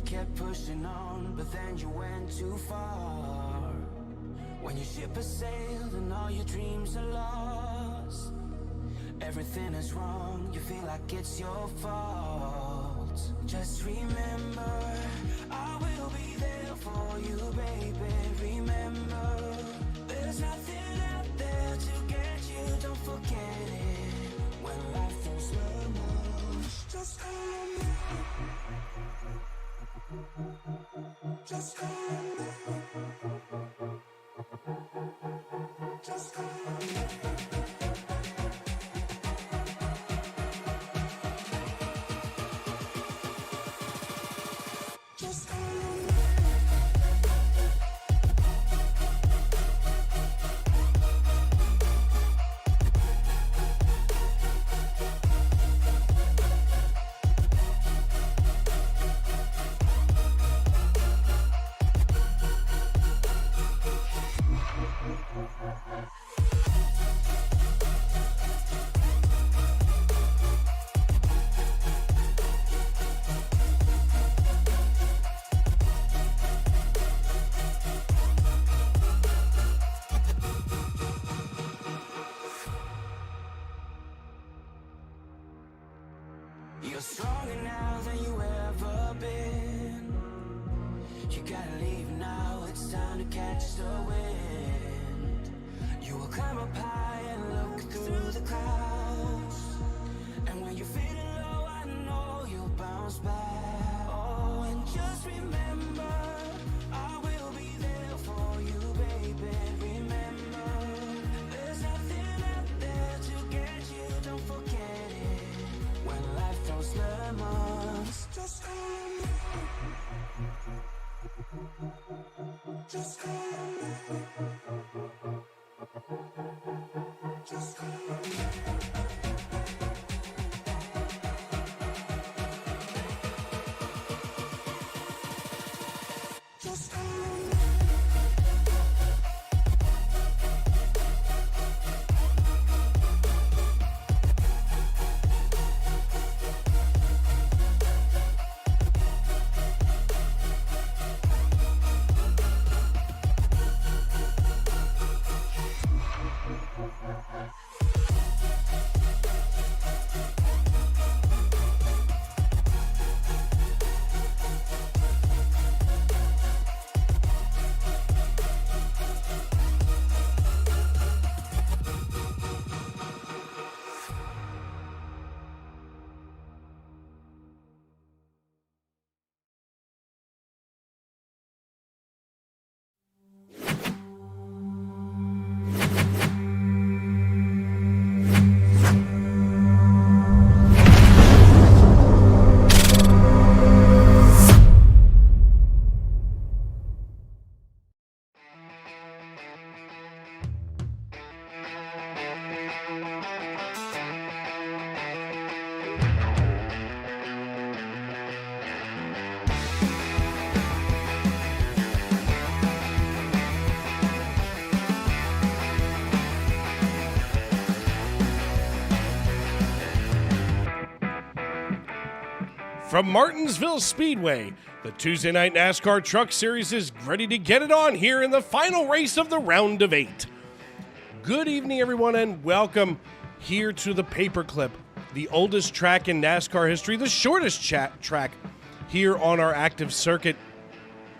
kept pushing on, but then you went too far. When your ship has sailed and all your dreams are lost, everything is wrong, you feel like it's your fault. Just remember, I will be there for you, baby. Remember, there's nothing out there to get you, don't forget it. When life throws lemons, just call me. Just call me. Just call me. Just call me. You're stronger now than you ever been. You gotta leave now, it's time to catch the wind. You will climb up high and look through the clouds, and when you're feeling low, I know you'll bounce back. Oh, and just remember, I will be there for you, baby. Remember, there's nothing out there to get you, don't forget it. When life throws lemons, just call me. Just call me. Just call me. Just call me. From Martinsville Speedway, the Tuesday Night NASCAR Truck Series is ready to get it on here in the final race of the round of 8. Good evening, everyone, and welcome here to the Paperclip, the oldest track in NASCAR history, the shortest track here on our active circuit.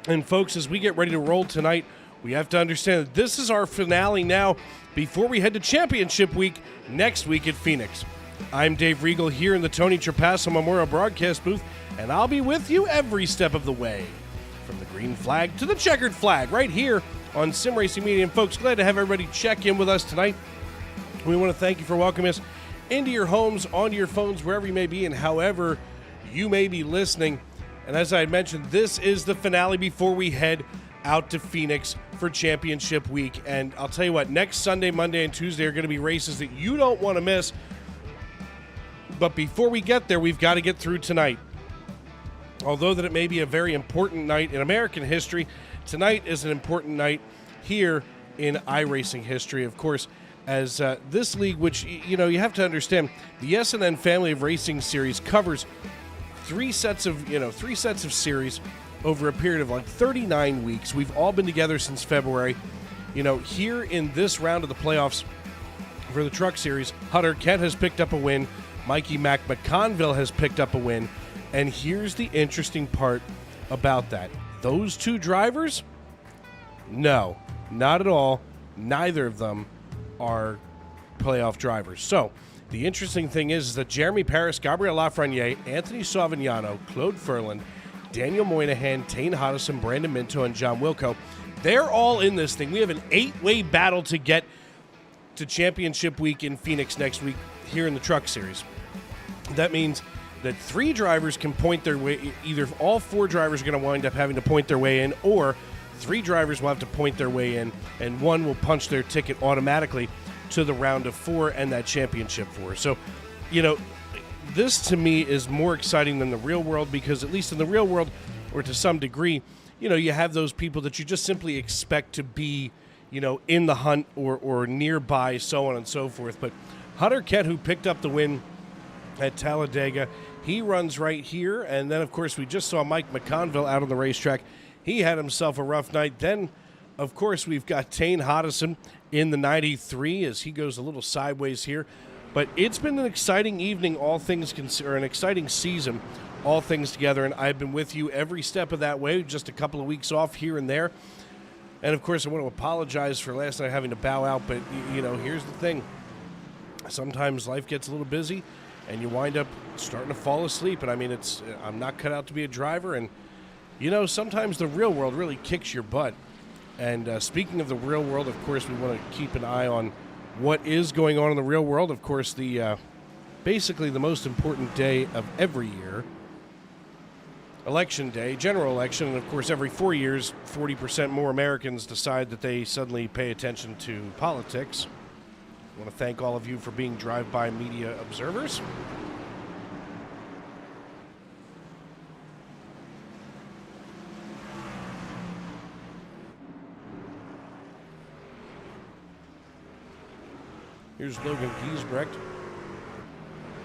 And folks, as we get ready to roll tonight, we have to understand that this is our finale now before we head to Championship Week next week at Phoenix. I'm Dave Regal here in the Tony Trapasso Memorial Broadcast booth, and I'll be with you every step of the way. From the green flag to the checkered flag, right here on Sim Racing Media. And folks, glad to have everybody check in with us tonight. We want to thank you for welcoming us into your homes, onto your phones, wherever you may be, and however you may be listening. And as I had mentioned, this is the finale before we head out to Phoenix for Championship Week. And I'll tell you what, next Sunday, Monday, and Tuesday are going to be races that you don't want to miss. But before we get there, we've got to get through tonight. Although that it may be a very important night in American history, tonight is an important night here in iRacing history. Of course, as this league, which, you know, you have to understand, the SNN family of racing series covers three sets of series over a period of like 39 weeks. We've all been together since February. Here in this round of the playoffs for the Truck Series, Hutter Kent has picked up a win. Mikey Mac McConville has picked up a win. And here's the interesting part about that. Those two drivers? No, not at all. Neither of them are playoff drivers. So the interesting thing is that Jeremy Paris, Gabriel Lafreniere, Anthony Savignano, Claude Ferland, Daniel Moynihan, Tane Hodison, Brandon Minto, and John Wilco, they're all in this thing. We have an 8-way battle to get to championship week in Phoenix next week here in the Truck Series. That means that 3 drivers can point their way. Either all 4 drivers are going to wind up having to point their way in, or 3 drivers will have to point their way in, and 1 will punch their ticket automatically to the round of 4 and that championship 4. So, this to me is more exciting than the real world, because at least in the real world, or to some degree, you have those people that you just simply expect to be, in the hunt or nearby, so on and so forth. But Hutter Kent, who picked up the win at Talladega, he runs right here. And then, of course, we just saw Mike McConville out on the racetrack. He had himself a rough night. Then, of course, we've got Tane Hodison in the 93 as he goes a little sideways here. But it's been an exciting evening, all things considered, an exciting season, all things together. And I've been with you every step of that way, just a couple of weeks off here and there. And, of course, I want to apologize for last night having to bow out. But, here's the thing. Sometimes life gets a little busy, and you wind up starting to fall asleep. And, I'm not cut out to be a driver. And, sometimes the real world really kicks your butt. And speaking of the real world, of course, we want to keep an eye on what is going on in the real world. Of course, the basically the most important day of every year, Election Day, general election, and of course every 4 years, 40% more Americans decide that they suddenly pay attention to politics. I want to thank all of you for being drive-by media observers. Here's Logan Giesbrecht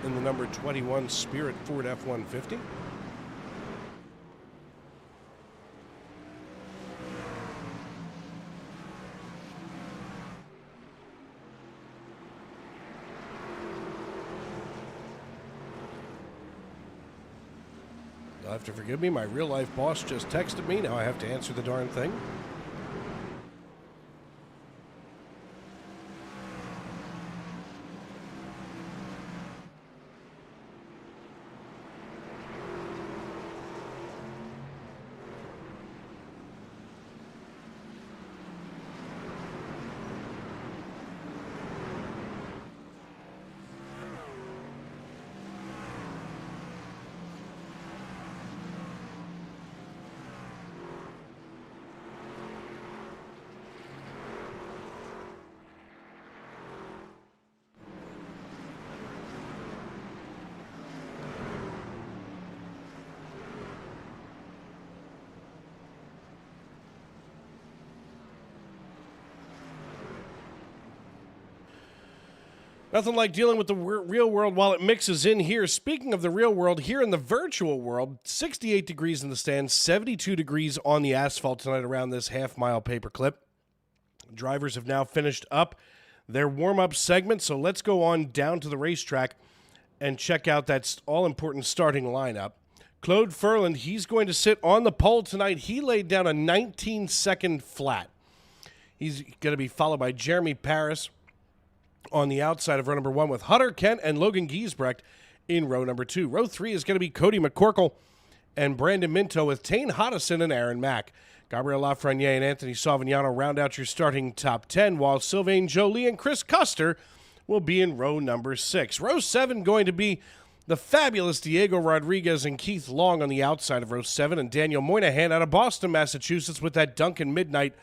in the number 21 Spirit Ford F-150. You'll have to forgive me. My real-life boss just texted me. Now I have to answer the darn thing. Nothing like dealing with the real world while it mixes in here. Speaking of the real world, here in the virtual world, 68 degrees in the stands, 72 degrees on the asphalt tonight around this half-mile paperclip. Drivers have now finished up their warm-up segment, so let's go on down to the racetrack and check out that all-important starting lineup. Claude Ferland, he's going to sit on the pole tonight. He laid down a 19-second flat. He's going to be followed by Jeremy Paris on the outside of row number 1 with Hutter Kent and Logan Giesbrecht in row number 2. Row 3 is going to be Cody McCorkle and Brandon Minto with Tane Hodison and Aaron Mack. Gabriel Lafreniere and Anthony Savignano round out your starting top 10, while Sylvain Joly and Chris Custer will be in row number 6. Row 7 going to be the fabulous Diego Rodriguez and Keith Long on the outside of row 7, and Daniel Moynihan out of Boston, Massachusetts, with that Dunkin' Midnight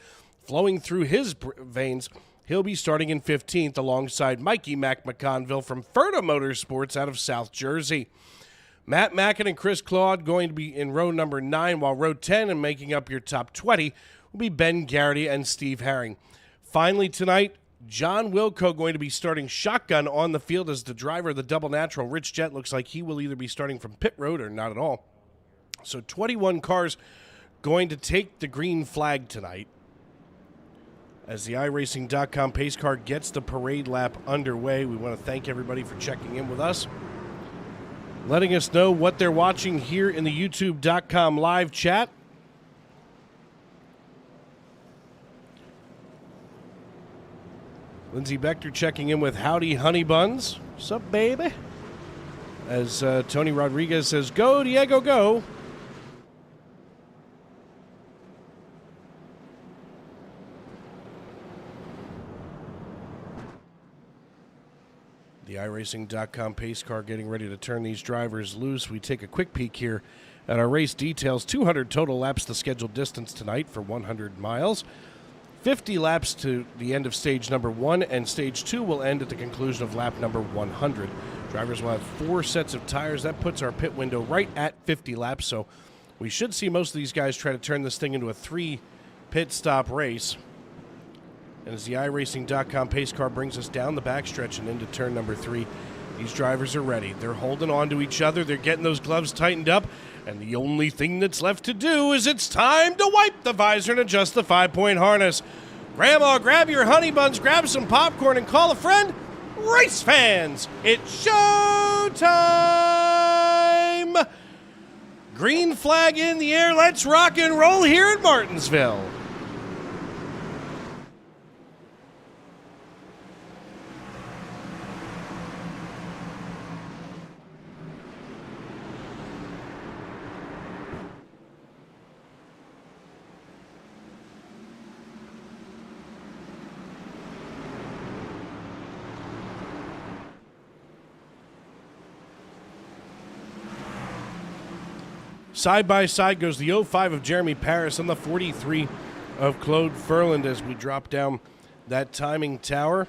flowing through his veins. He'll be starting in 15th alongside Mikey Mac McConville from Ferda Motorsports out of South Jersey. Matt Mackin and Chris Claude going to be in row number 9, while row 10 and making up your top 20 will be Ben Garrity and Steve Herring. Finally tonight, John Wilco going to be starting shotgun on the field as the driver of the double natural. Rich Jett looks like he will either be starting from pit road or not at all. So 21 cars going to take the green flag tonight as the iRacing.com pace car gets the parade lap underway. We want to thank everybody for checking in with us, letting us know what they're watching here in the YouTube.com live chat. Lindsey Bechter checking in with Howdy Honey Buns. Sup, baby? As Tony Rodriguez says, go, Diego, go. The iRacing.com pace car getting ready to turn these drivers loose. We take a quick peek here at our race details. 200 total laps the scheduled distance tonight for 100 miles. 50 laps to the end of stage number 1, and stage 2 will end at the conclusion of lap number 100. Drivers will have 4 sets of tires. That puts our pit window right at 50 laps, so we should see most of these guys try to turn this thing into a 3 pit stop race. And as the iRacing.com pace car brings us down the backstretch and into turn number 3, these drivers are ready. They're holding on to each other. They're getting those gloves tightened up. And the only thing that's left to do is it's time to wipe the visor and adjust the 5-point harness. Grandma, grab your honey buns, grab some popcorn, and call a friend. Race fans, it's showtime! Green flag in the air. Let's rock and roll here at Martinsville. Side by side goes the 05 of Jeremy Paris and the 43 of Claude Ferland as we drop down that timing tower.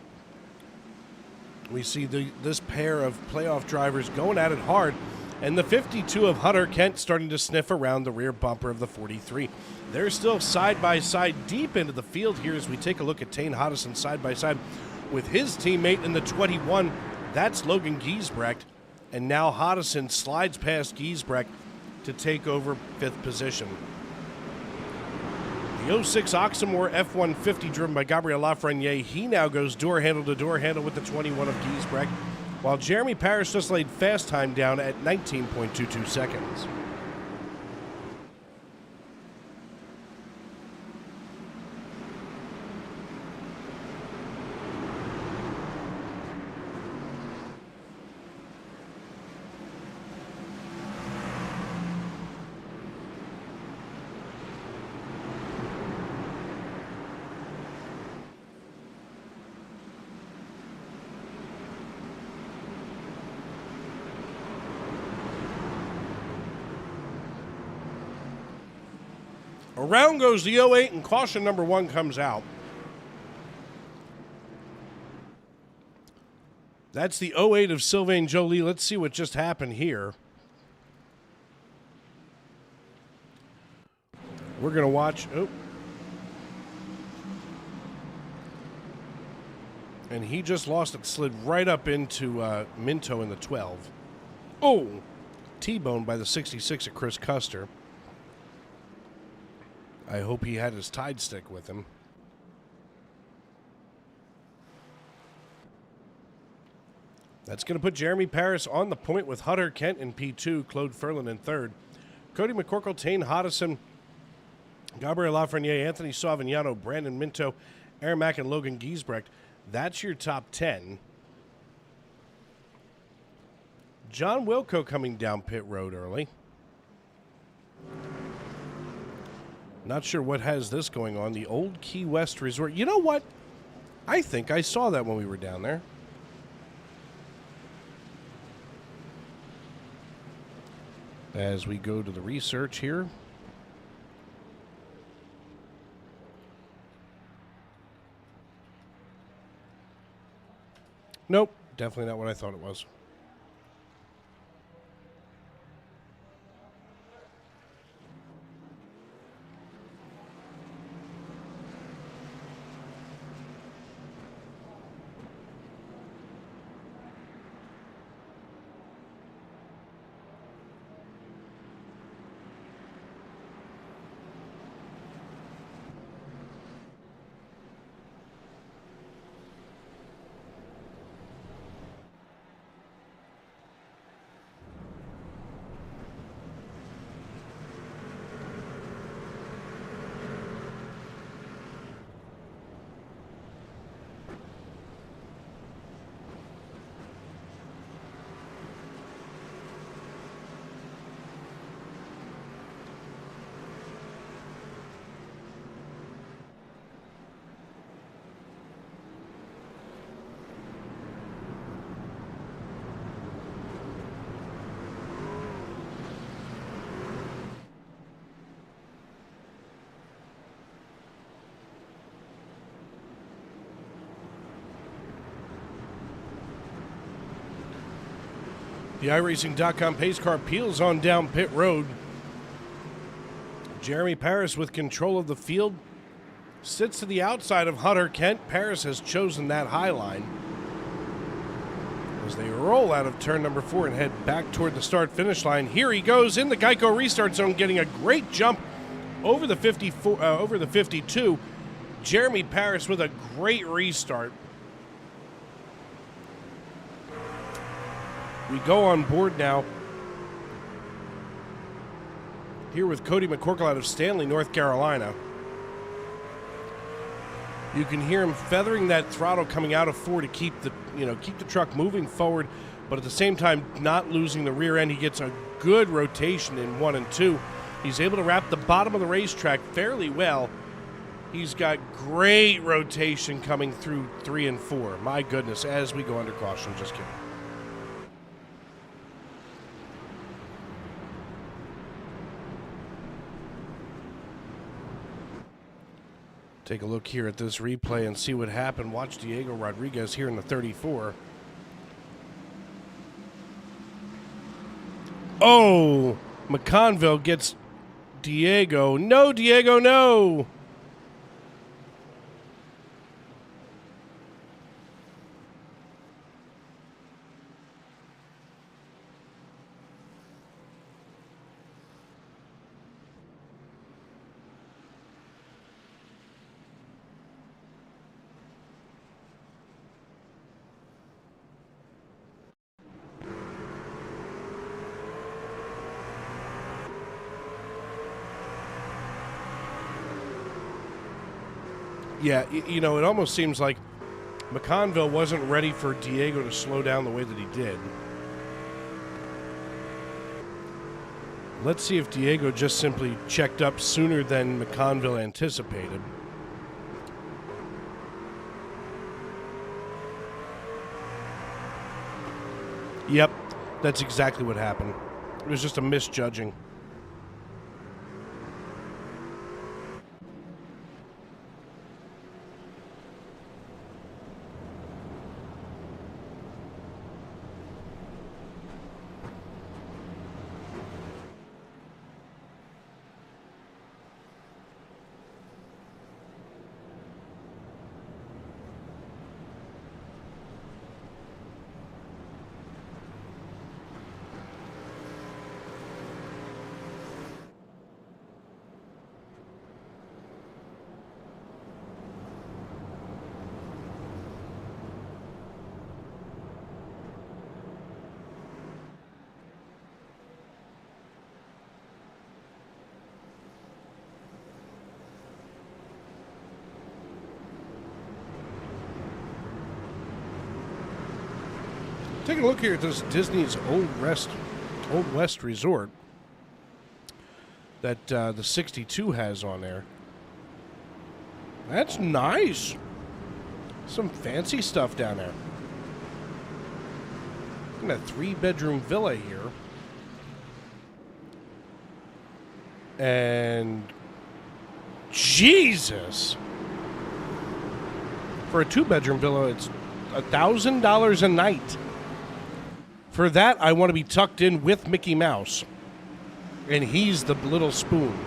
We see this pair of playoff drivers going at it hard, and the 52 of Hunter Kent starting to sniff around the rear bumper of the 43. They're still side by side deep into the field here as we take a look at Tane Hodison side by side with his teammate in the 21. That's Logan Giesbrecht, and now Hodison slides past Giesbrecht to take over 5th position. The 06 Oxmoor F-150 driven by Gabriel Lafreniere, he now goes door handle to door handle with the 21 of Giesbrecht, while Jeremy Parrish just laid fast time down at 19.22 seconds. Around goes the 08, and caution number 1 comes out. That's the 08 of Sylvain Joly. Let's see what just happened here. We're going to watch. Oh. And he just lost it. Slid right up into Minto in the 12. Oh. T-boned by the 66 of Chris Custer. I hope he had his Tide stick with him. That's going to put Jeremy Paris on the point with Hunter Kent in P2, Claude Ferland in 3rd. Cody McCorkle, Tane Hodison, Gabriel Lafreniere, Anthony Savignano, Brandon Minto, Aaron Mack, and Logan Giesbrecht. That's your top 10. John Wilco coming down pit road early. Not sure what has this going on. The Old Key West Resort. You know what? I think I saw that when we were down there. As we go to the research here. Nope, definitely not what I thought it was. The iRacing.com pace car peels on down pit road. Jeremy Paris with control of the field sits to the outside of Hunter Kent. Paris has chosen that high line as they roll out of turn number 4 and head back toward the start-finish line. Here he goes in the Geico restart zone, getting a great jump over the 52. Jeremy Paris with a great restart. We go on board now here with Cody McCorkle out of Stanley, North Carolina. You can hear him feathering that throttle coming out of 4 to keep the truck moving forward, but at the same time not losing the rear end. He gets a good rotation in 1 and 2. He's able to wrap the bottom of the racetrack fairly well. He's got great rotation coming through 3 and 4. My goodness, as we go under caution. Just kidding. Take a look here at this replay and see what happened. Watch Diego Rodriguez here in the 34. Oh, McConville gets Diego. No, Diego, no. Yeah, it almost seems like McConville wasn't ready for Diego to slow down the way that he did. Let's see if Diego just simply checked up sooner than McConville anticipated. Yep, that's exactly what happened. It was just a misjudging. Taking a look here at this Disney's Old West Resort that the 62 has on there. That's nice. Some fancy stuff down there. Look at that 3-bedroom villa here. And Jesus. For a 2-bedroom villa, it's $1,000 a night. For that, I want to be tucked in with Mickey Mouse. And he's the little spoon.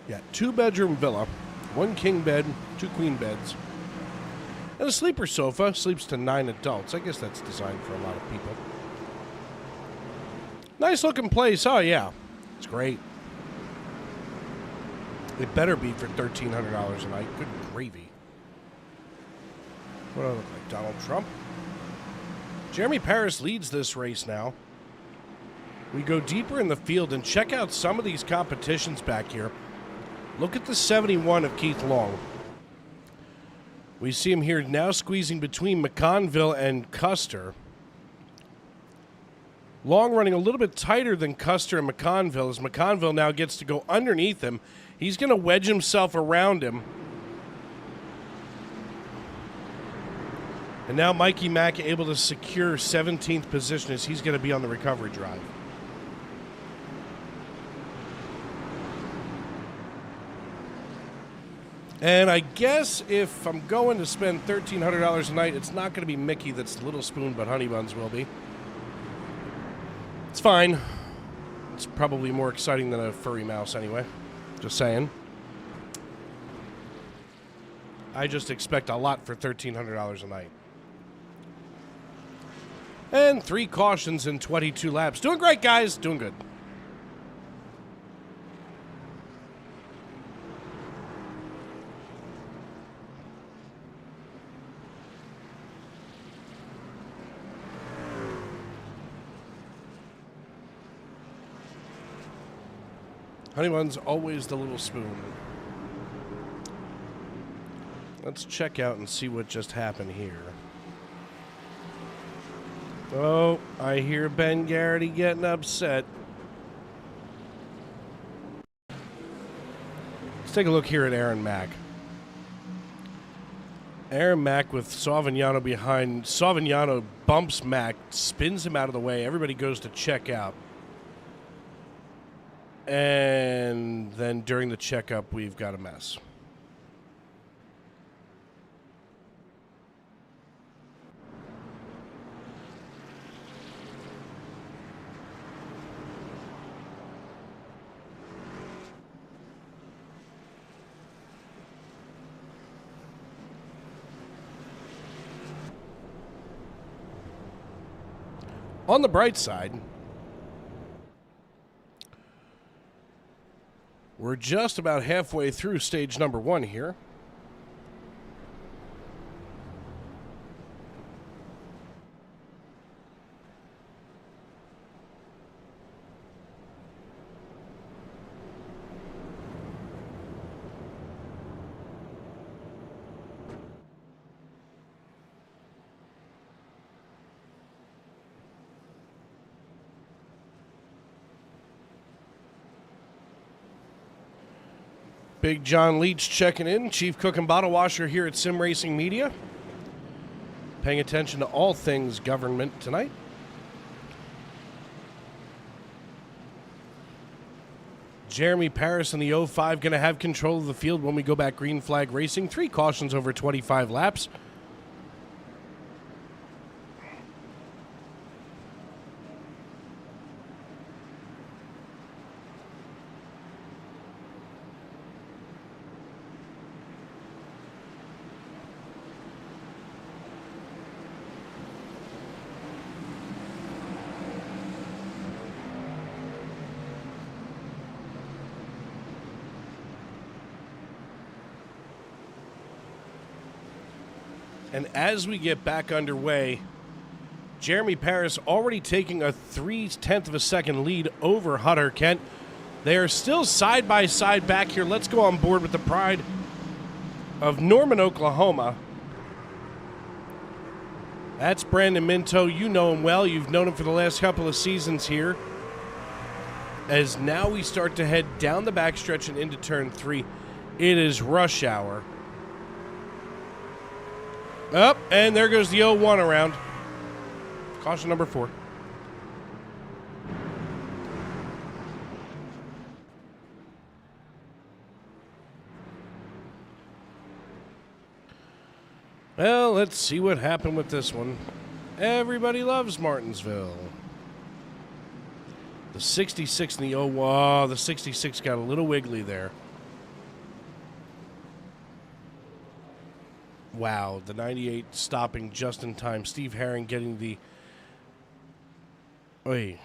Yeah, 2-bedroom villa, 1 king bed, 2 queen beds, and a sleeper sofa. Sleeps to 9 adults. I guess that's designed for a lot of people. Nice looking place. Oh yeah, it's great. It better be for $1,300 a night. Good gravy. What do I look like, Donald Trump? Jeremy Paris leads this race now. We go deeper in the field and check out some of these competitions back here. Look at the 71 of Keith Long. We see him here now squeezing between McConville and Custer. Long running a little bit tighter than Custer and McConville, as McConville now gets to go underneath him. He's going to wedge himself around him. And now Mikey Mack able to secure 17th position as he's going to be on the recovery drive. And I guess if I'm going to spend $1,300 a night, it's not going to be Mickey that's Little Spoon, but Honey Buns will be. It's fine. It's probably more exciting than a furry mouse anyway. Just saying. I just expect a lot for $1,300 a night. And 3 cautions in 22 laps. Doing great, guys. Doing good. Honeyman's always the Little Spoon. Let's check out and see what just happened here. Oh, I hear Ben Garrity getting upset. Let's take a look here at Aaron Mack. Aaron Mack with Savignano behind. Savignano bumps Mack, spins him out of the way. Everybody goes to check out. And then during the checkup, we've got a mess. On the bright side, we're just about halfway through stage number 1 here. Big John Leach checking in, Chief Cook and Bottle Washer here at Sim Racing Media. Paying attention to all things government tonight. Jeremy Paris in the 05 going to have control of the field when we go back green flag racing. 3 cautions over 25 laps. And as we get back underway, Jeremy Paris already taking a 0.3 of a second lead over Hutter Kent. They are still side by side back here. Let's go on board with the pride of Norman, Oklahoma. That's Brandon Minto. You know him well. You've known him for the last couple of seasons here. As now we start to head down the backstretch and into turn 3. It is rush hour. Up, and there goes the 0-1 around. Caution number 4. Well, let's see what happened with this one. Everybody loves Martinsville. The 66 and the 0-1. Oh, the 66 got a little wiggly there. Wow, the 98 stopping just in time. Steve Herring getting the... Oy.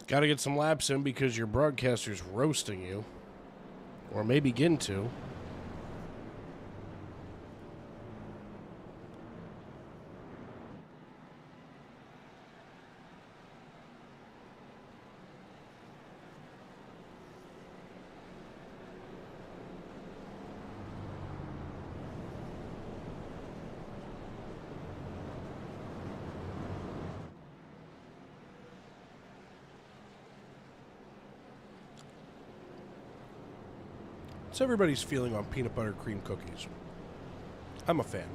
Got to get some laps in because your broadcaster's roasting you. Or may begin to. What's everybody's feeling on peanut butter cream cookies? I'm a fan.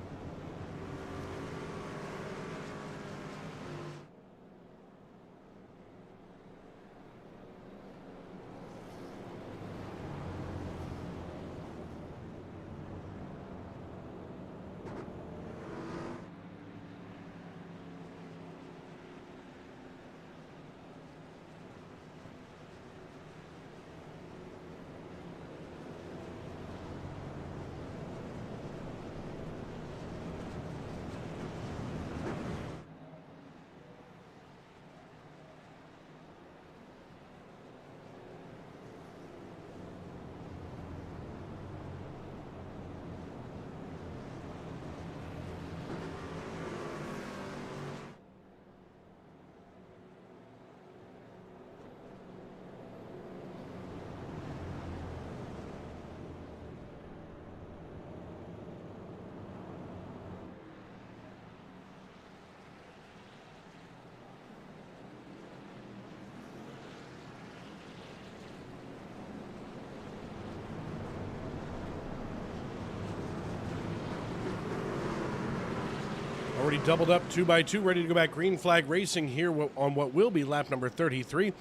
Already doubled up 2x2, ready to go back. Green flag racing here on what will be lap number 33.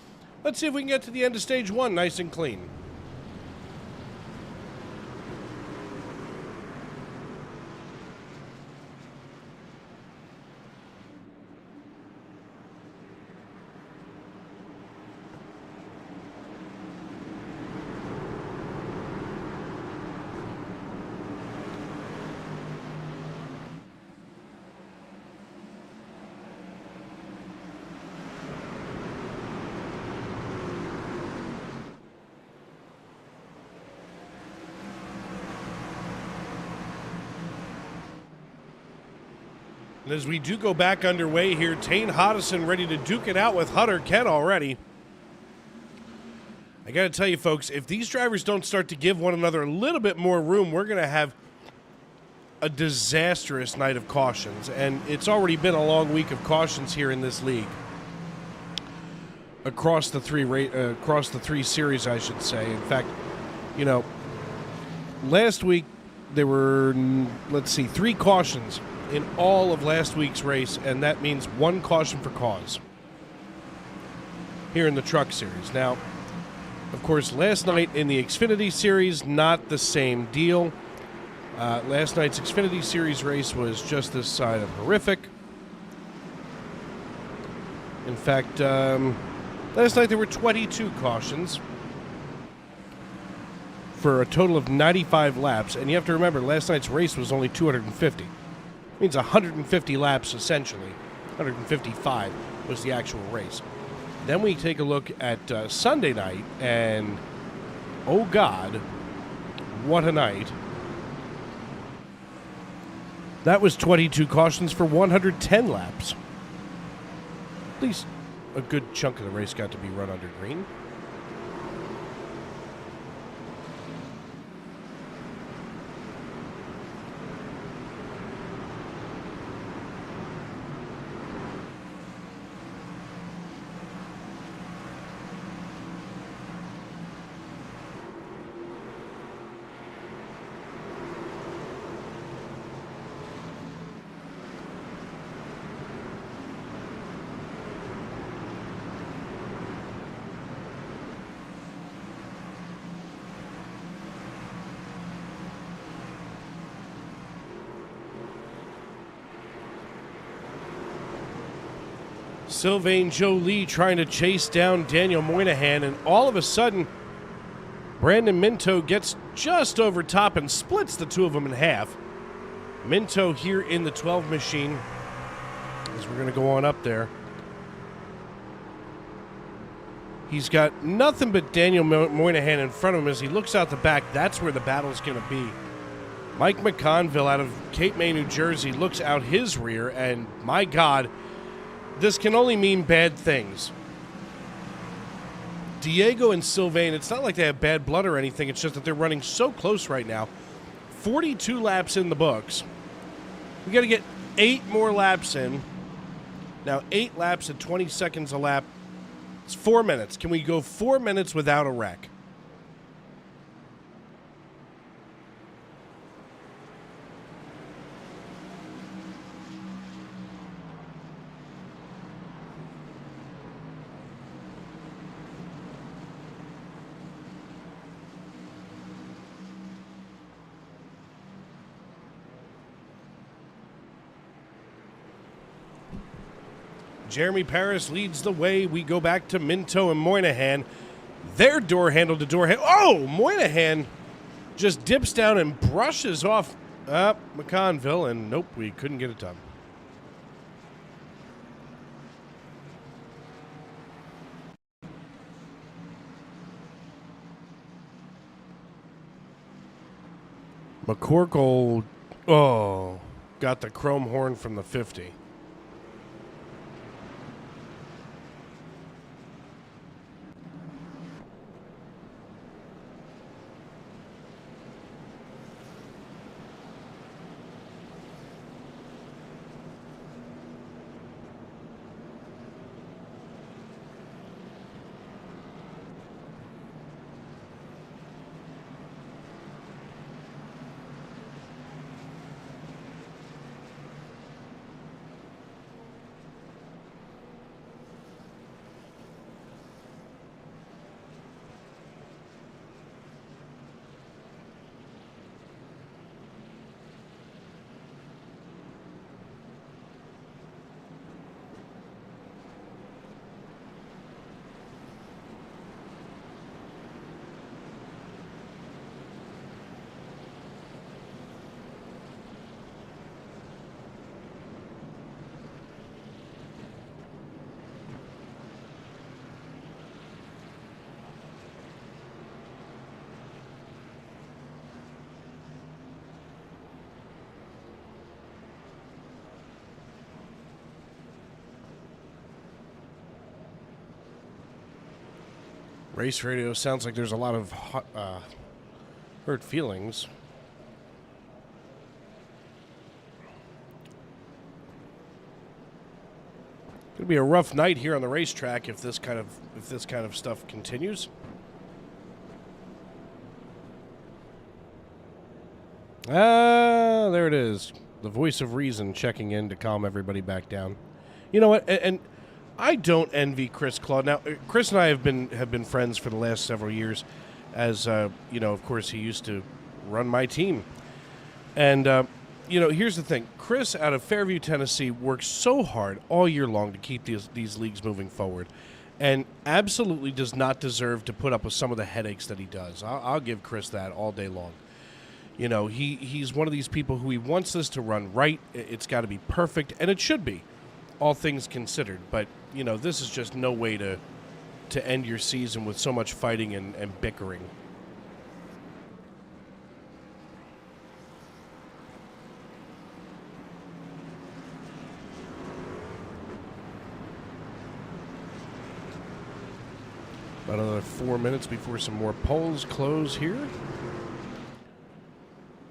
Let's see if we can get to the end of stage 1 nice and clean. And as we do go back underway here, Tane Hodison ready to duke it out with Hutter Ken already. I got to tell you, folks, if these drivers don't start to give one another a little bit more room, we're going to have a disastrous night of cautions. And it's already been a long week of cautions here in this league. Across the three series, I should say. In fact, you know, last week there were, let's see, 3 cautions in all of last week's race, and that means 1 caution for cause here in the Truck Series. Now, of course, last night in the Xfinity Series, not the same deal. Last night's Xfinity Series race was just this side of horrific. In fact, last night there were 22 cautions for a total of 95 laps, and you have to remember, last night's race was only 250. It means 150 laps, essentially. 155 was the actual race. Then we take a look at Sunday night, and oh God, what a night. That was 22 cautions for 110 laps. At least a good chunk of the race got to be run under green. Sylvain Jolie trying to chase down Daniel Moynihan, and all of a sudden, Brandon Minto gets just over top and splits the two of them in half. Minto here in the 12 machine, as we're going to go on up there. He's got nothing but Daniel Moynihan in front of him. As he looks out the back, that's where the battle's going to be. Mike McConville out of Cape May, New Jersey, looks out his rear, and my God, this can only mean bad things. Diego and Sylvain, it's not like they have bad blood or anything. It's just that they're running so close right now. 42 laps in the books. We got to get 8 more laps in. Now, 8 laps at 20 seconds a lap. It's 4 minutes. Can we go 4 minutes without a wreck? Jeremy Paris leads the way. We go back to Minto and Moynihan. Their door handle to door handle. Oh, Moynihan just dips down and brushes off McConville, and nope, we couldn't get it done. McCorkle, got the chrome horn from the 50. Race radio sounds like there's a lot of hurt feelings. Gonna be a rough night here on the racetrack if this kind of stuff continues. There it is. The voice of reason checking in to calm everybody back down. You know what? And I don't envy Chris Claude. Now, Chris and I have been friends for the last several years, as of course, he used to run my team. And here's the thing: Chris out of Fairview, Tennessee, works so hard all year long to keep these leagues moving forward, and absolutely does not deserve to put up with some of the headaches that he does. I'll give Chris that all day long. You know, he's one of these people who he wants this to run right. It's got to be perfect, and it should be, all things considered. But this is just no way to end your season with so much fighting and bickering. About another 4 minutes before some more polls close here.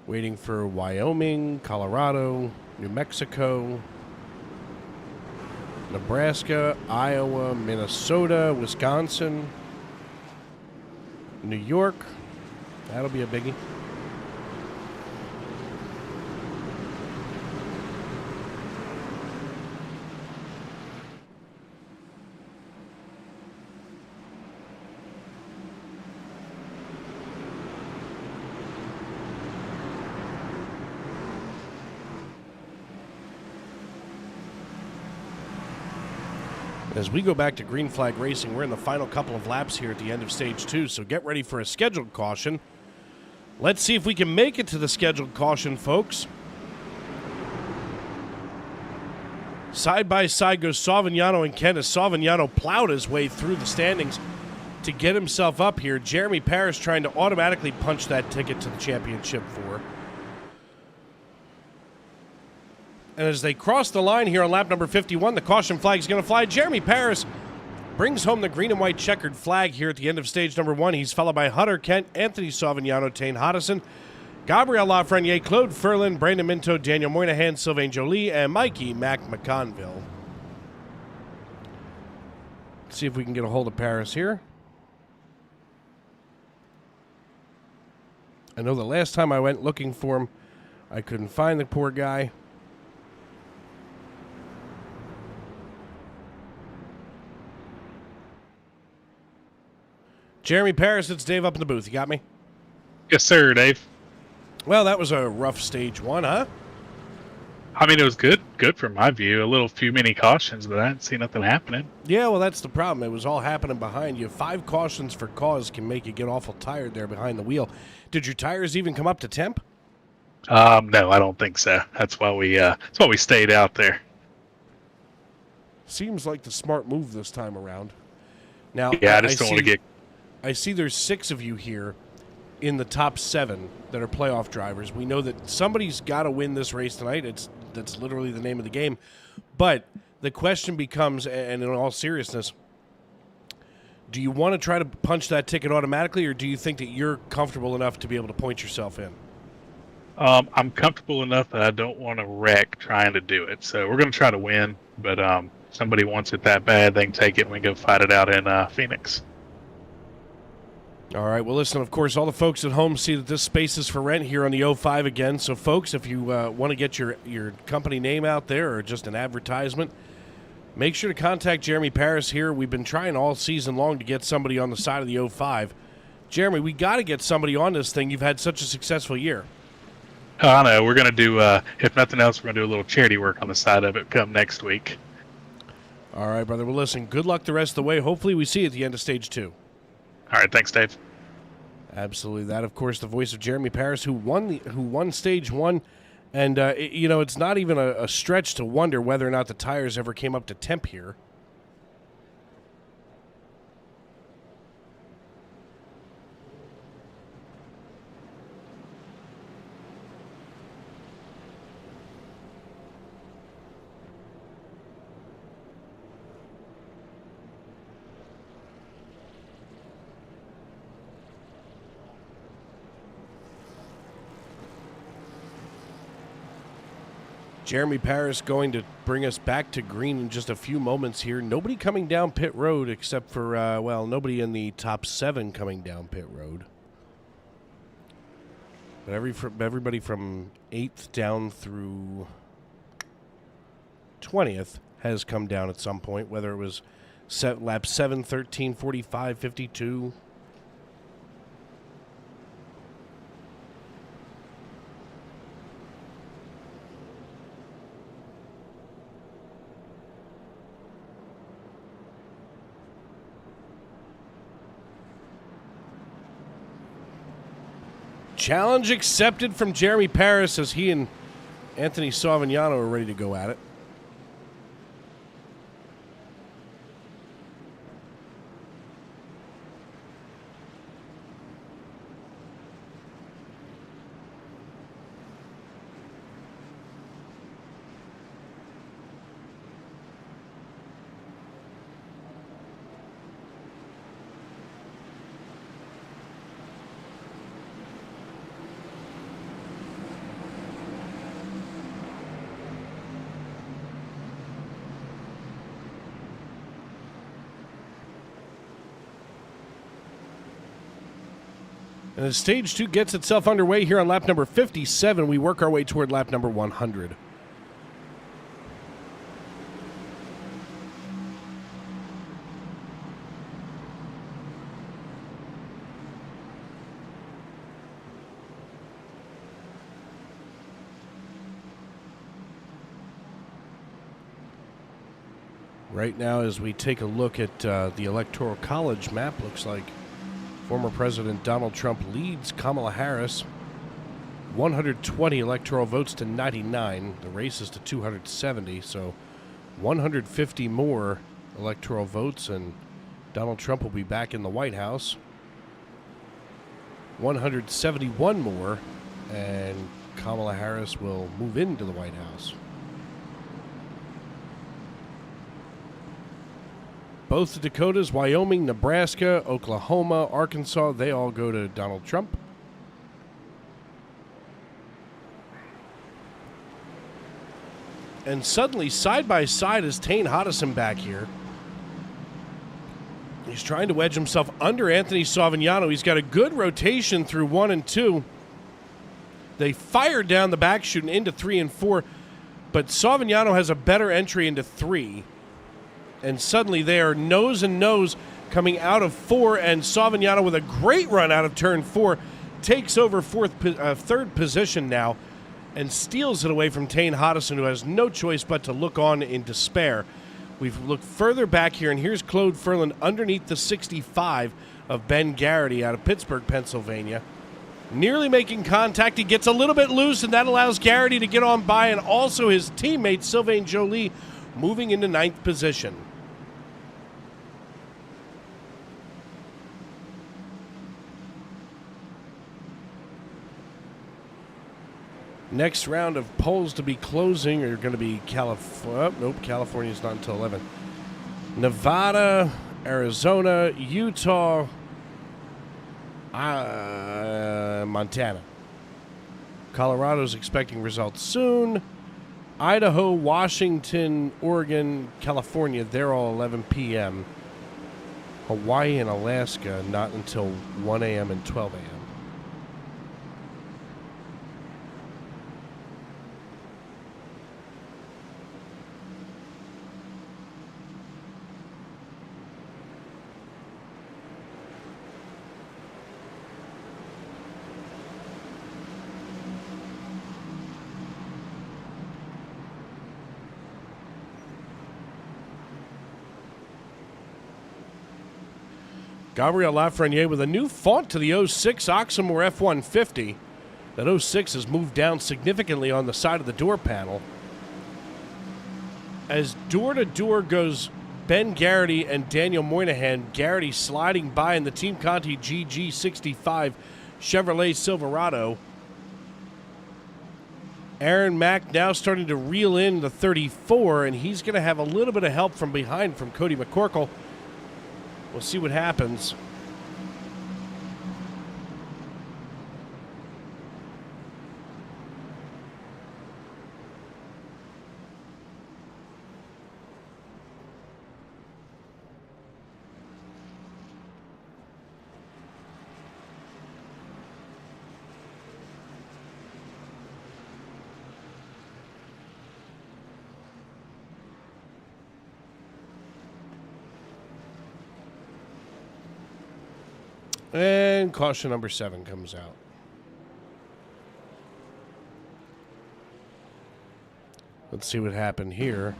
Waiting for Wyoming, Colorado, New Mexico, Nebraska, Iowa, Minnesota, Wisconsin, New York. That'll be a biggie. As we go back to green flag racing, we're in the final couple of laps here at the end of stage 2, so get ready for a scheduled caution. Let's see if we can make it to the scheduled caution, folks. Side by side goes Savignano and Kent as Savignano plowed his way through the standings to get himself up here. Jeremy Paris trying to automatically punch that ticket to the championship for. And as they cross the line here on lap number 51, the caution flag is going to fly. Jeremy Paris brings home the green and white checkered flag here at the end of stage number 1. He's followed by Hunter Kent, Anthony Savignano, Tane Hodison, Gabriel Lafreniere, Claude Ferlin, Brandon Minto, Daniel Moynihan, Sylvain Joly, and Mikey Mac McConville. See if we can get a hold of Paris here. I know the last time I went looking for him, I couldn't find the poor guy. Jeremy Paris, it's Dave up in the booth. You got me? Yes, sir, Dave. Well, that was a rough stage 1, huh? I mean, it was good from my view. A little few many cautions, but I didn't see nothing happening. Yeah, well, that's the problem. It was all happening behind you. 5 cautions for cause can make you get awful tired there behind the wheel. Did your tires even come up to temp? No, I don't think so. That's why we stayed out there. Seems like the smart move this time around. Now, Yeah, I just don't want to get. I see there's 6 of you here in the top 7 that are playoff drivers. We know that somebody's got to win this race tonight. That's literally the name of the game. But the question becomes, and in all seriousness, do you want to try to punch that ticket automatically, or do you think that you're comfortable enough to be able to point yourself in? I'm comfortable enough that I don't want to wreck trying to do it. So we're going to try to win. But somebody wants it that bad, they can take it and we can go fight it out in Phoenix. All right. Well, listen, of course, all the folks at home see that this space is for rent here on the 05 again. So, folks, if you want to get your company name out there or just an advertisement, make sure to contact Jeremy Paris here. We've been trying all season long to get somebody on the side of the 05. Jeremy, we got to get somebody on this thing. You've had such a successful year. Oh, I know. We're going to do, if nothing else, we're going to do a little charity work on the side of it come next week. All right, brother. Well, listen, good luck the rest of the way. Hopefully we see you at the end of Stage 2. All right. Thanks, Dave. Absolutely. That, of course, the voice of Jeremy Paris, who won Stage 1. And, it's not even a stretch to wonder whether or not the tires ever came up to temp here. Jeremy Paris going to bring us back to green in just a few moments here. Nobody coming down pit road except for, nobody in the top 7 coming down pit road. But everybody from 8th down through 20th has come down at some point, whether it was lap 7, 13, 45, 52. Challenge accepted from Jeremy Paris as he and Anthony Savignano are ready to go at it. And as Stage 2 gets itself underway here on lap number 57, we work our way toward lap number 100. Right now, as we take a look at the Electoral College map, looks like former President Donald Trump leads Kamala Harris 120 electoral votes to 99. The race is to 270, so 150 more electoral votes, and Donald Trump will be back in the White House. 171 more, and Kamala Harris will move into the White House. Both the Dakotas, Wyoming, Nebraska, Oklahoma, Arkansas, they all go to Donald Trump. And suddenly, side by side, is Tane Hodison back here. He's trying to wedge himself under Anthony Savignano. He's got a good rotation through 1 and 2. They fired down the back chute and into 3 and 4, but Savignano has a better entry into 3. And suddenly they are nose and nose coming out of 4, and Savignano with a great run out of turn 4 takes over third position now. and steals it away from Tane Hodison, who has no choice but to look on in despair. We've looked further back here, and here's Claude Ferland underneath the 65 of Ben Garrity out of Pittsburgh, Pennsylvania. Nearly making contact. He gets a little bit loose, and that allows Garrity to get on by, and also his teammate Sylvain Joly moving into 9th position. Next round of polls to be closing are going to be California's not until 11. Nevada, Arizona, Utah, Montana. Colorado's expecting results soon. Idaho, Washington, Oregon, California, they're all 11 p.m. Hawaii and Alaska, not until 1 a.m. and 12 a.m. Gabriel Lafreniere with a new font to the 06 Oxmoor F-150. That 06 has moved down significantly on the side of the door panel. As door-to-door goes Ben Garrity and Daniel Moynihan, Garrity sliding by in the Team Conti GG65 Chevrolet Silverado. Aaron Mack now starting to reel in the 34, and he's going to have a little bit of help from behind from Cody McCorkle. We'll see what happens. And caution number 7 comes out. Let's see what happened here.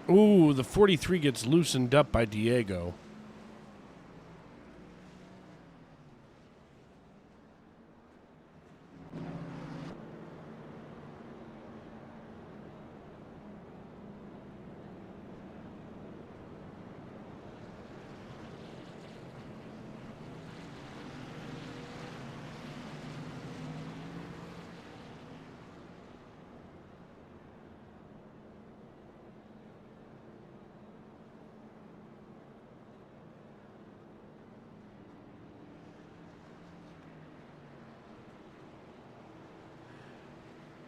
Ooh, the 43 gets loosened up by Diego.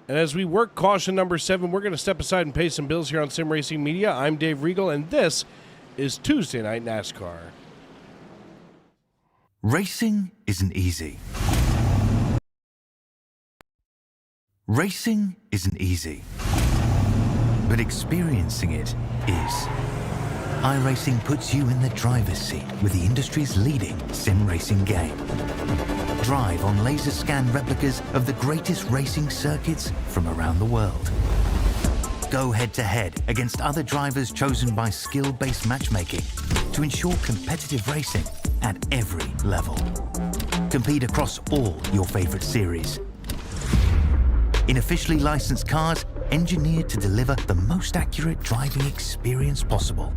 And as we work caution number 7, we're going to step aside and pay some bills here on Sim Racing Media. I'm Dave Regal, and this is Tuesday Night NASCAR. Racing isn't easy. Racing isn't easy. But experiencing it is. iRacing puts you in the driver's seat with the industry's leading sim racing game. Drive on laser scan replicas of the greatest racing circuits from around the world. Go head-to-head against other drivers chosen by skill-based matchmaking to ensure competitive racing at every level. Compete across all your favorite series. In officially licensed cars, engineered to deliver the most accurate driving experience possible.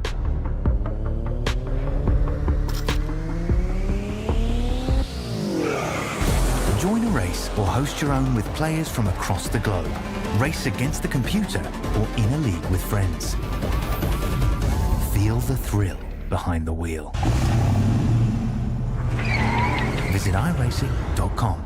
Join a race or host your own with players from across the globe. Race against the computer or in a league with friends. Feel the thrill behind the wheel. Visit iRacing.com.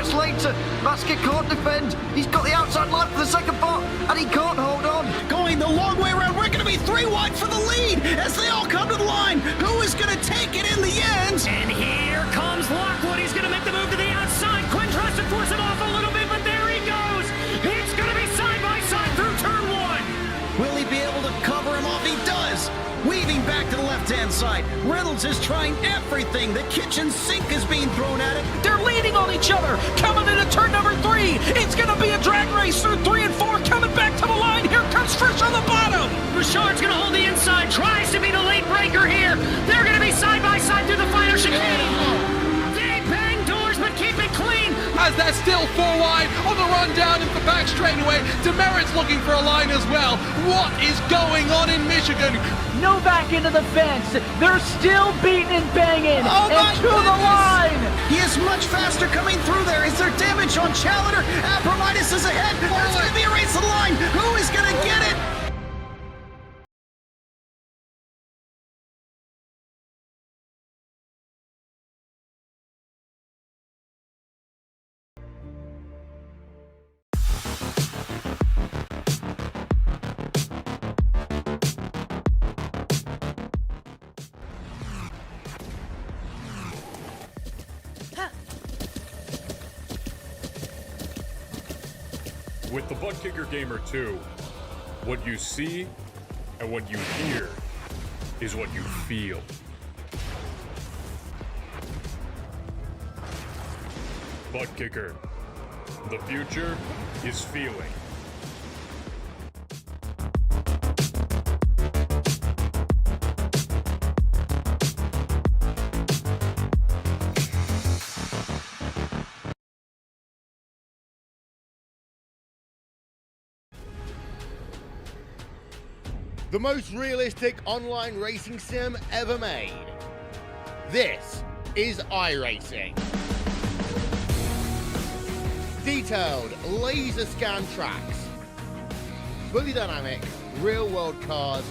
laps later. Basket can't defend. He's got the outside line for the second part, and he can't hold on. Going the long way around. We're going to be 3 wide for the lead as they all come to the line. Who is going to take it in the end? And here comes Lockwood. He's going to make the move to the outside. Quinn tries to force it off a little bit, but there he goes. It's going to be side by side through turn 1. Will he be able to cover him off? He does. Weaving back to the left-hand side. Reynolds is trying everything. The kitchen sink is being thrown at it. They're leaning on each other. Coming into turn number 3. It's going to be a drag race through 3 and 4. Coming back to the line. Here comes Frisch on the bottom. Richard's going to hold the inside. Tries to be the late breaker here. They're going to be side by side through the final chicane. They bang doors, but keep it clean. As they're still 4 wide on the run down into the back straightaway. Demerit's looking for a line as well. What is going on in Michigan? Novak into the fence. They're still beating and banging. Oh and to the line. He is much faster coming through there. Is there damage on Challenger? Abramitis is ahead. There's going to be a race to the line. Who is going to get it? With the Butt Kicker Gamer 2, what you see and what you hear is what you feel. Butt Kicker. The future is feeling. The most realistic online racing sim ever made. This is iRacing. Detailed laser scan tracks, fully dynamic, real world cars,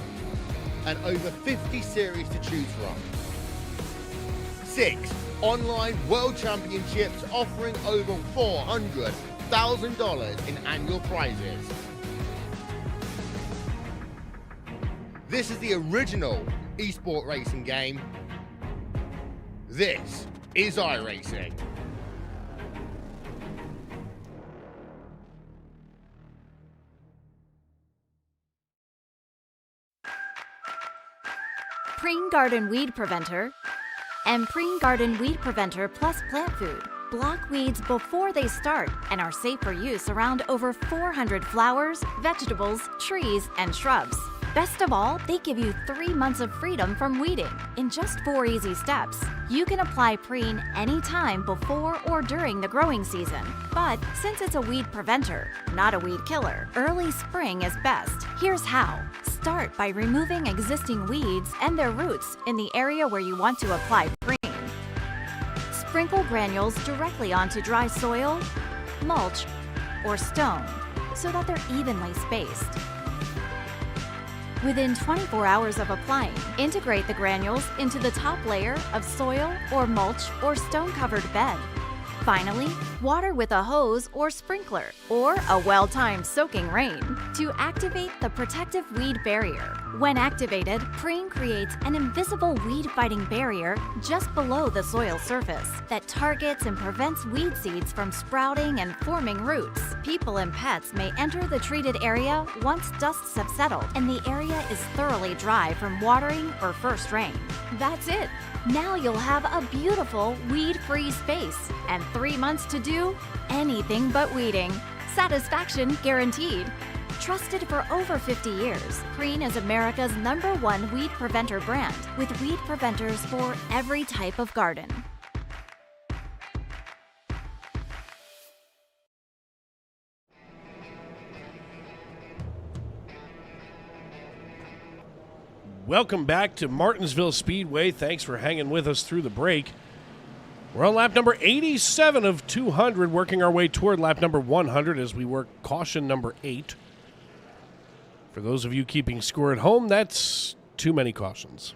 and over 50 series to choose from. 6 online world championships offering over $400,000 in annual prizes. This is the original esport racing game. This is iRacing. Preen Garden Weed Preventer and Preen Garden Weed Preventer Plus Plant Food block weeds before they start and are safe for use around over 400 flowers, vegetables, trees, and shrubs. Best of all, they give you 3 months of freedom from weeding in just 4 easy steps. You can apply Preen anytime before or during the growing season. But since it's a weed preventer, not a weed killer, early spring is best. Here's how. Start by removing existing weeds and their roots in the area where you want to apply Preen. Sprinkle granules directly onto dry soil, mulch, or stone so that they're evenly spaced. Within 24 hours of applying, integrate the granules into the top layer of soil or mulch or stone-covered bed. Finally, water with a hose or sprinkler or a well-timed soaking rain to activate the protective weed barrier. When activated, Preen creates an invisible weed-fighting barrier just below the soil surface that targets and prevents weed seeds from sprouting and forming roots. People and pets may enter the treated area once dusts have settled and the area is thoroughly dry from watering or first rain. That's it. Now you'll have a beautiful weed-free space and 3 months to do anything but weeding. Satisfaction guaranteed. Trusted for over 50 years, Preen is America's #1 weed preventer brand with weed preventers for every type of garden. Welcome back to Martinsville Speedway. Thanks for hanging with us through the break. We're on lap number 87 of 200, working our way toward lap number 100 as we work caution number 8. For those of you keeping score at home, that's too many cautions.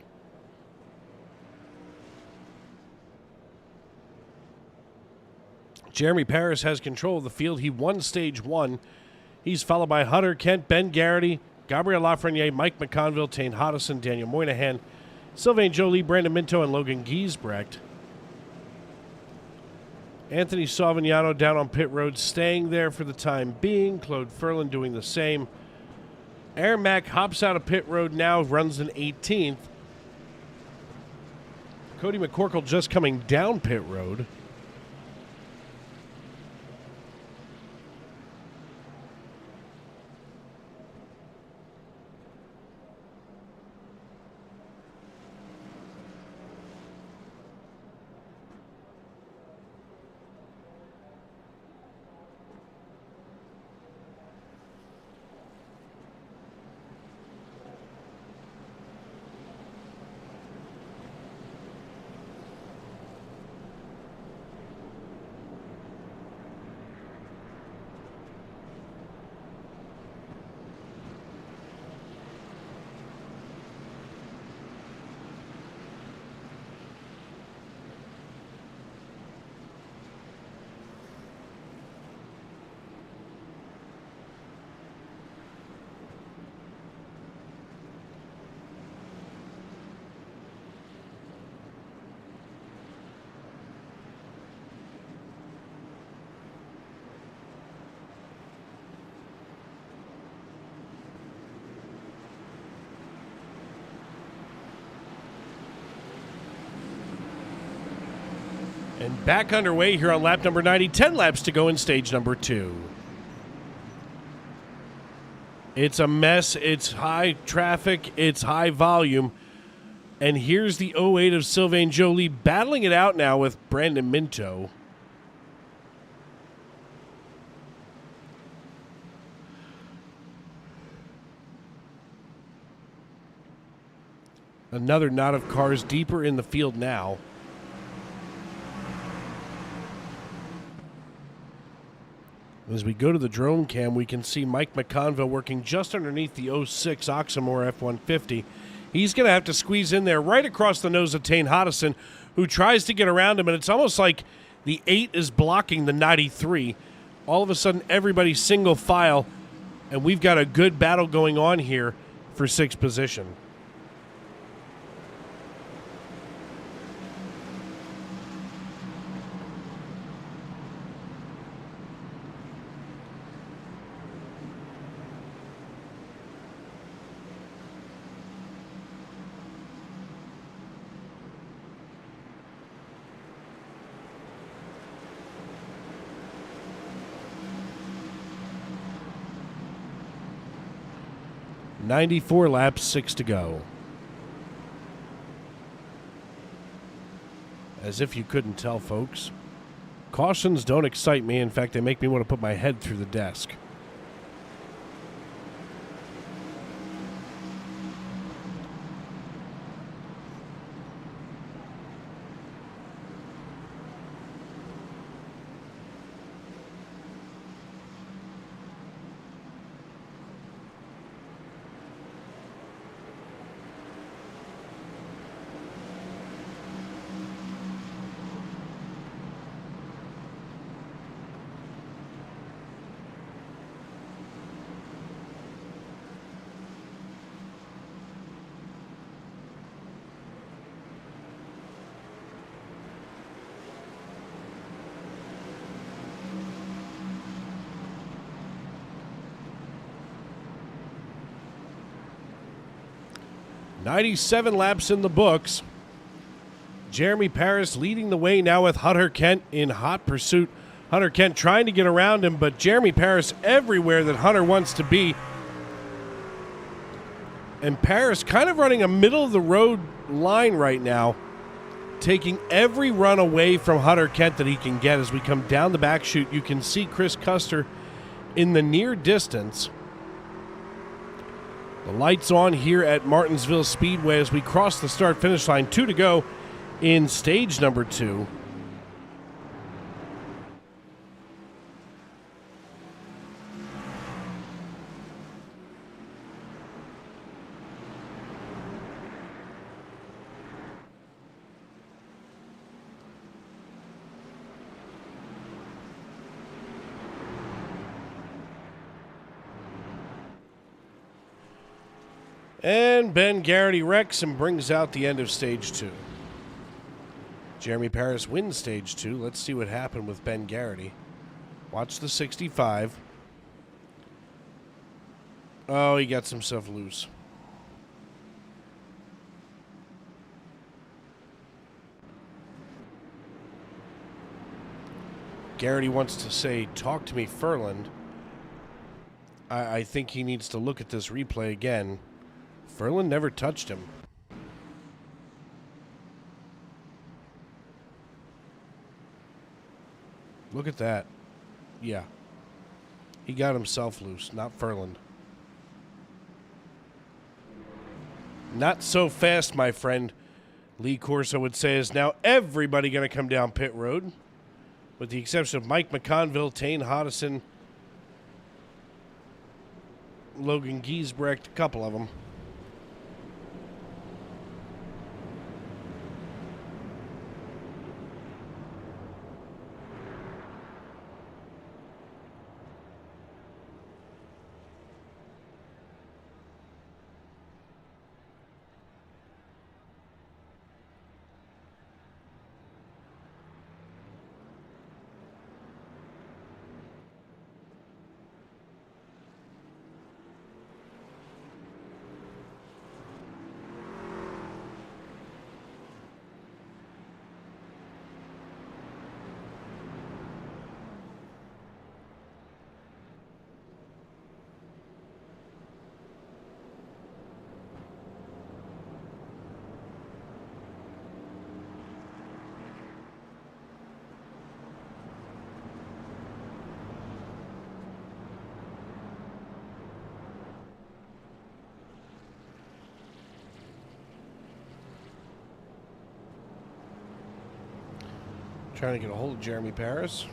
Jeremy Paris has control of the field. He won stage 1. He's followed by Hunter Kent, Ben Garrity, Gabriel Lafreniere, Mike McConville, Tane Hodison, Daniel Moynihan, Sylvain Joly, Brandon Minto, and Logan Giesbrecht. Anthony Savignano down on pit road, staying there for the time being. Claude Ferlin doing the same. Aaron Mack hops out of pit road now, runs in 18th. Cody McCorkle just coming down pit road. And back underway here on lap number 90. 10 laps to go in stage number 2. It's a mess. It's high traffic. It's high volume. And here's the 08 of Sylvain Joly battling it out now with Brandon Minto. Another knot of cars deeper in the field now. As we go to the drone cam, we can see Mike McConville working just underneath the 06 Oxmoor F-150. He's going to have to squeeze in there right across the nose of Tane Hodison, who tries to get around him, and it's almost like the 8 is blocking the 93. All of a sudden, everybody's single file, and we've got a good battle going on here for 6th position. .94 laps, 6 to go. As if you couldn't tell, folks. Cautions don't excite me. In fact, they make me want to put my head through the desk. .97 laps in the books. Jeremy Paris leading the way now with Hunter Kent in hot pursuit. Hunter Kent trying to get around him, but Jeremy Paris everywhere that Hunter wants to be. And Paris kind of running a middle-of-the-road line right now, taking every run away from Hunter Kent that he can get. As we come down the back chute, you can see Chris Custer in the near distance. The lights on here at Martinsville Speedway as we cross the start-finish line. 2 to go in stage number 2. And Ben Garrity wrecks and brings out the end of Stage 2. Jeremy Paris wins Stage 2. Let's see what happened with Ben Garrity. Watch the 65. Oh, he gets himself loose. Garrity wants to say, talk to me, Furland. I think he needs to look at this replay again. Furland never touched him. Look at that. Yeah. He got himself loose, not Furland. Not so fast, my friend. Lee Corso would say is now everybody going to come down pit road, with the exception of Mike McConville, Tane Hodison, Logan Giesbrecht, a couple of them. Trying to get a hold of Jeremy Paris.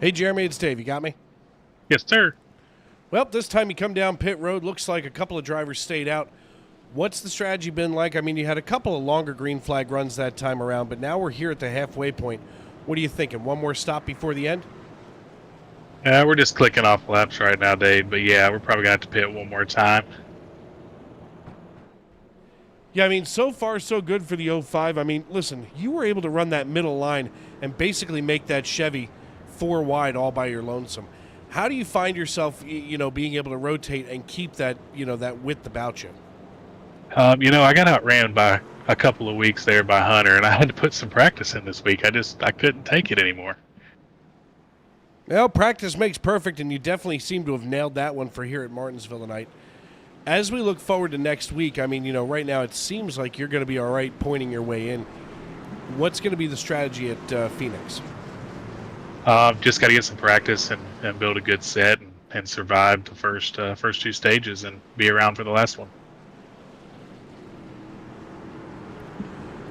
Hey, Jeremy, it's Dave. You got me? Yes, sir. Well, this time you come down pit road. Looks like a couple of drivers stayed out. What's the strategy been like? I mean, you had a couple of longer green flag runs that time around, but now we're here at the halfway point. What are you thinking? One more stop before the end? We're just clicking off laps right now, Dave. But yeah, we're probably going to have to pit one more time. Yeah, I mean, so far so good for the 05. I mean, listen, you were able to run that middle line and basically make that Chevy 4 wide all by your lonesome. How do you find yourself, being able to rotate and keep that, that width about you? I got outran by a couple of weeks there by Hunter, and I had to put some practice in this week. I couldn't take it anymore. Well, practice makes perfect, and you definitely seem to have nailed that one for here at Martinsville tonight. As we look forward to next week, I mean, right now it seems like you're going to be all right pointing your way in. What's going to be the strategy at Phoenix? Just got to get some practice and build a good set and survive the first 2 stages and be around for the last one.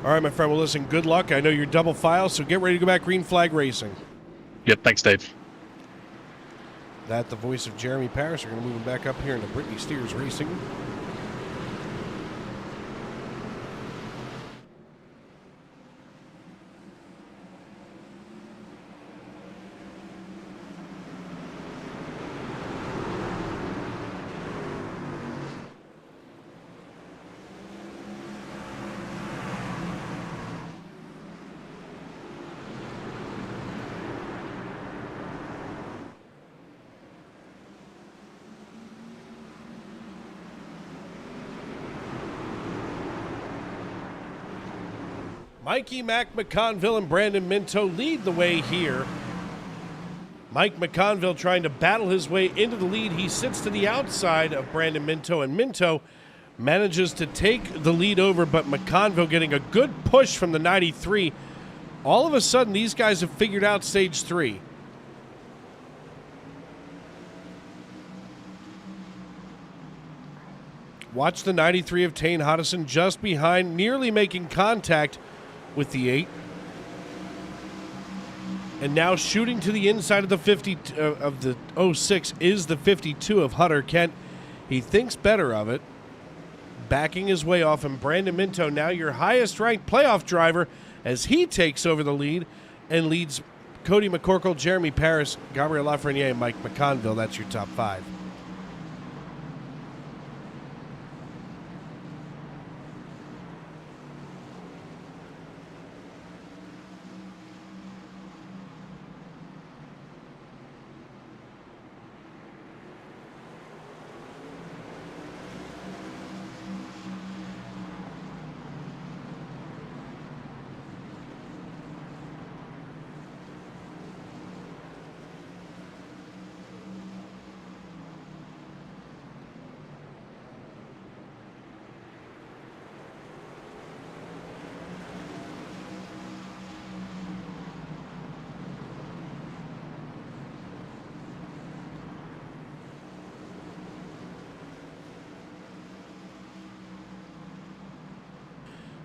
All right, my friend. Well, listen, good luck. I know you're double file, so get ready to go back green flag racing. Yep, thanks, Dave. That the voice of Jeremy Paris. We're going to move him back up here into Brittany Steers Racing. Mikey Mac McConville and Brandon Minto lead the way here. Mike McConville trying to battle his way into the lead. He sits to the outside of Brandon Minto, and Minto manages to take the lead over, but McConville getting a good push from the 93. All of a sudden, these guys have figured out stage 3. Watch the 93 of Tane Hodison just behind, nearly making contact with the 8. And now shooting to the inside of the 50 of the 06 is the 52 of Hunter Kent. He thinks better of it, backing his way off. And Brandon Minto, now your highest ranked playoff driver, as he takes over the lead and leads Cody McCorkle, Jeremy Paris, Gabriel Lafreniere, and Mike McConville. That's your top 5.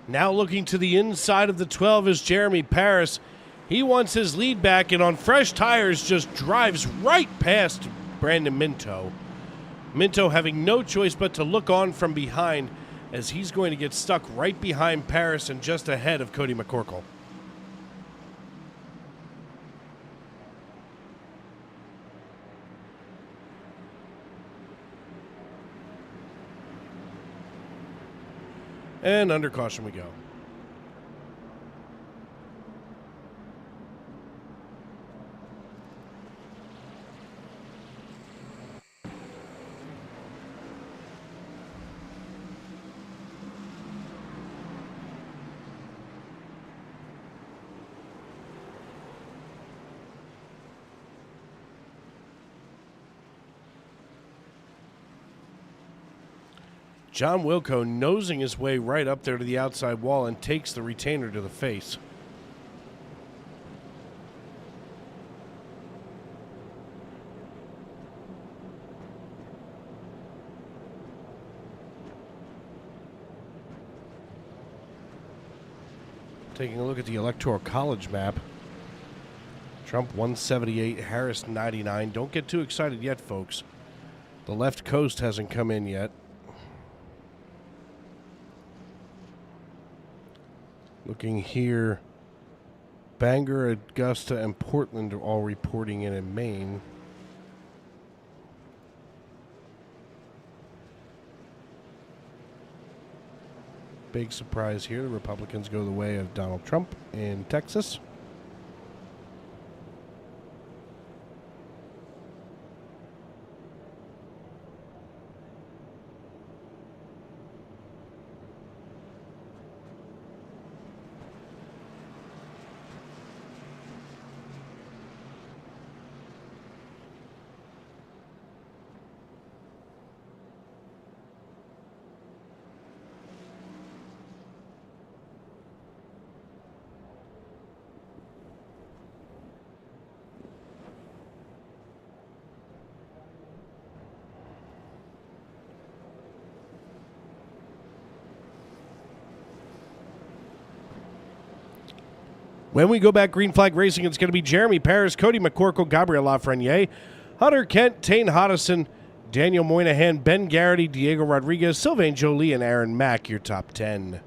Now looking to the inside of the 12 is Jeremy Paris. He wants his lead back, and on fresh tires just drives right past Brandon Minto. Minto having no choice but to look on from behind, as he's going to get stuck right behind Paris and just ahead of Cody McCorkle. And under caution we go. John Wilco nosing his way right up there to the outside wall and takes the retainer to the face. Taking a look at the Electoral College map. Trump 178, Harris 99. Don't get too excited yet, folks. The left coast hasn't come in yet. Looking here, Bangor, Augusta, and Portland are all reporting in Maine. Big surprise here. The Republicans go the way of Donald Trump in Texas. When we go back green flag racing, it's going to be Jeremy Paris, Cody McCorkle, Gabriel Lafreniere, Hunter Kent, Tane Hodison, Daniel Moynihan, Ben Garrity, Diego Rodriguez, Sylvain Jolie, and Aaron Mack, your top 10.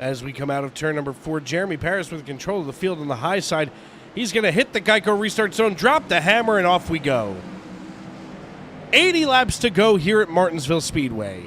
As we come out of turn number 4, Jeremy Paris with control of the field on the high side. He's going to hit the Geico restart zone, drop the hammer, and off we go. 80 laps to go here at Martinsville Speedway.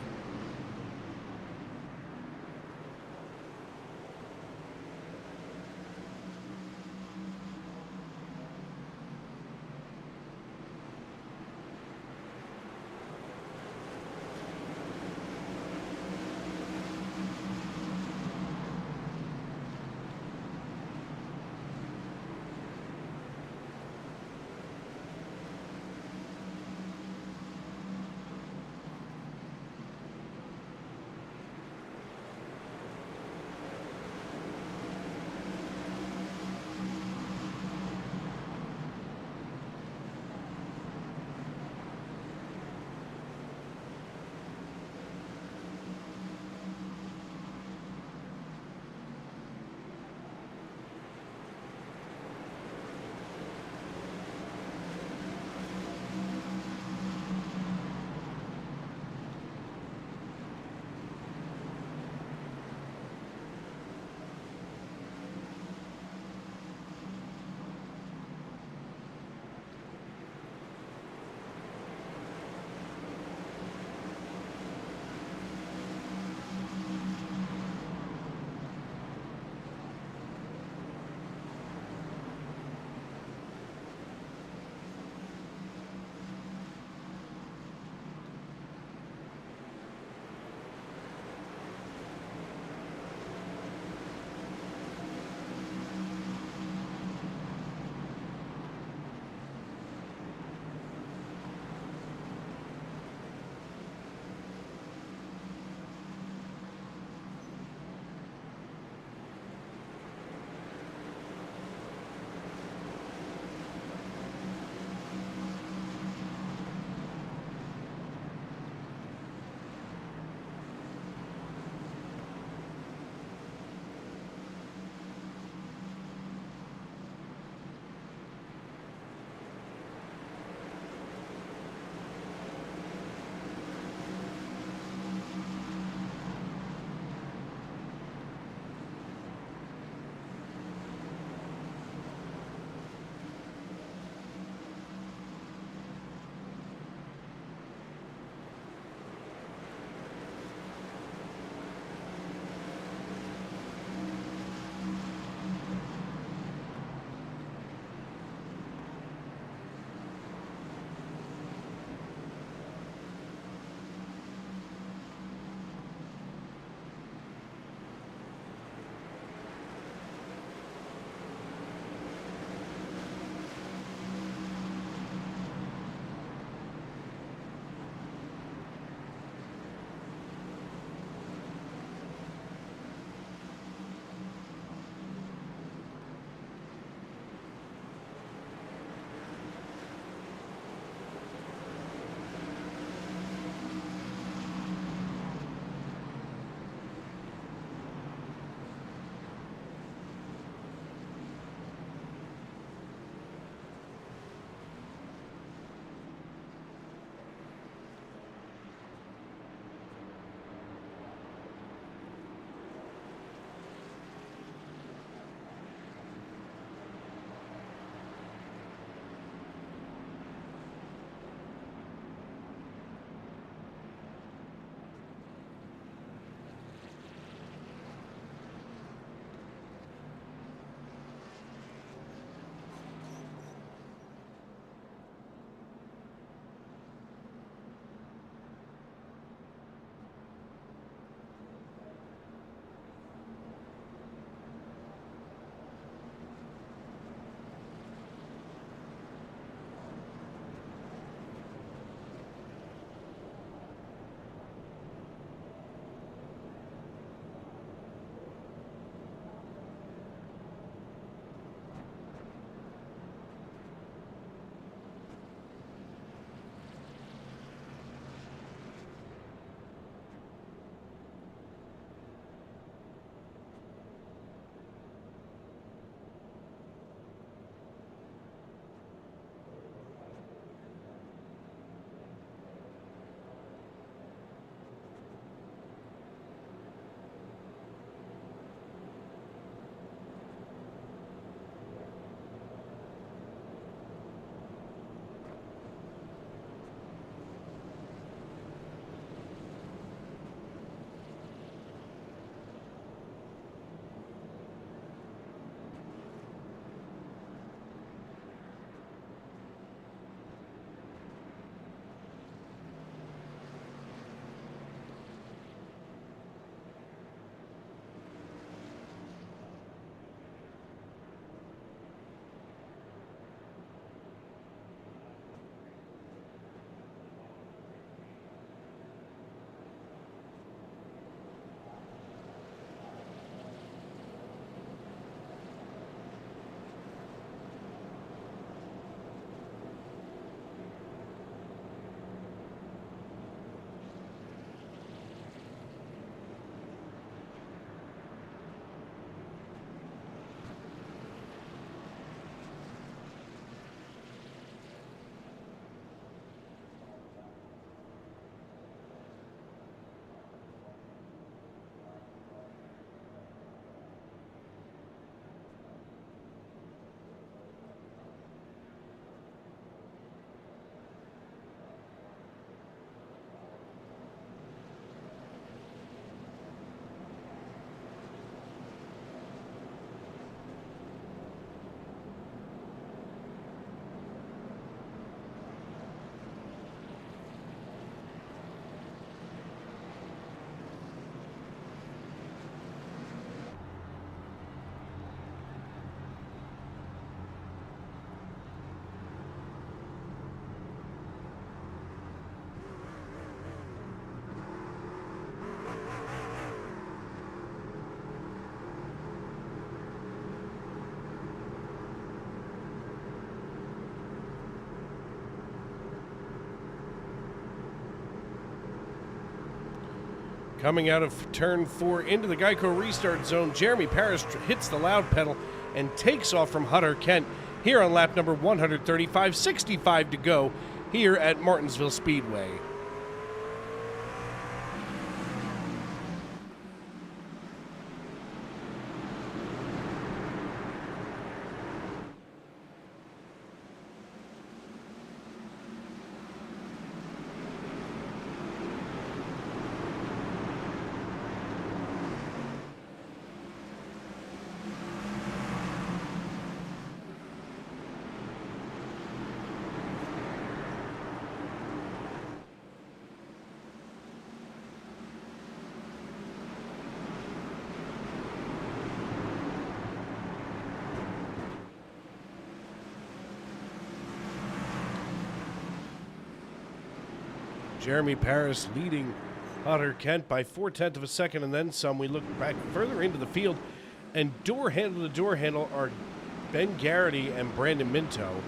Coming out of turn 4 into the Geico restart zone, Jeremy Paris hits the loud pedal and takes off from Hutter Kent here on lap number 135, 65 to go here at Martinsville Speedway. Jeremy Paris leading Hutter Kent by 0.4 of a second and then some. We look back further into the field, and door handle to door handle are Ben Garrity and Brandon Minto.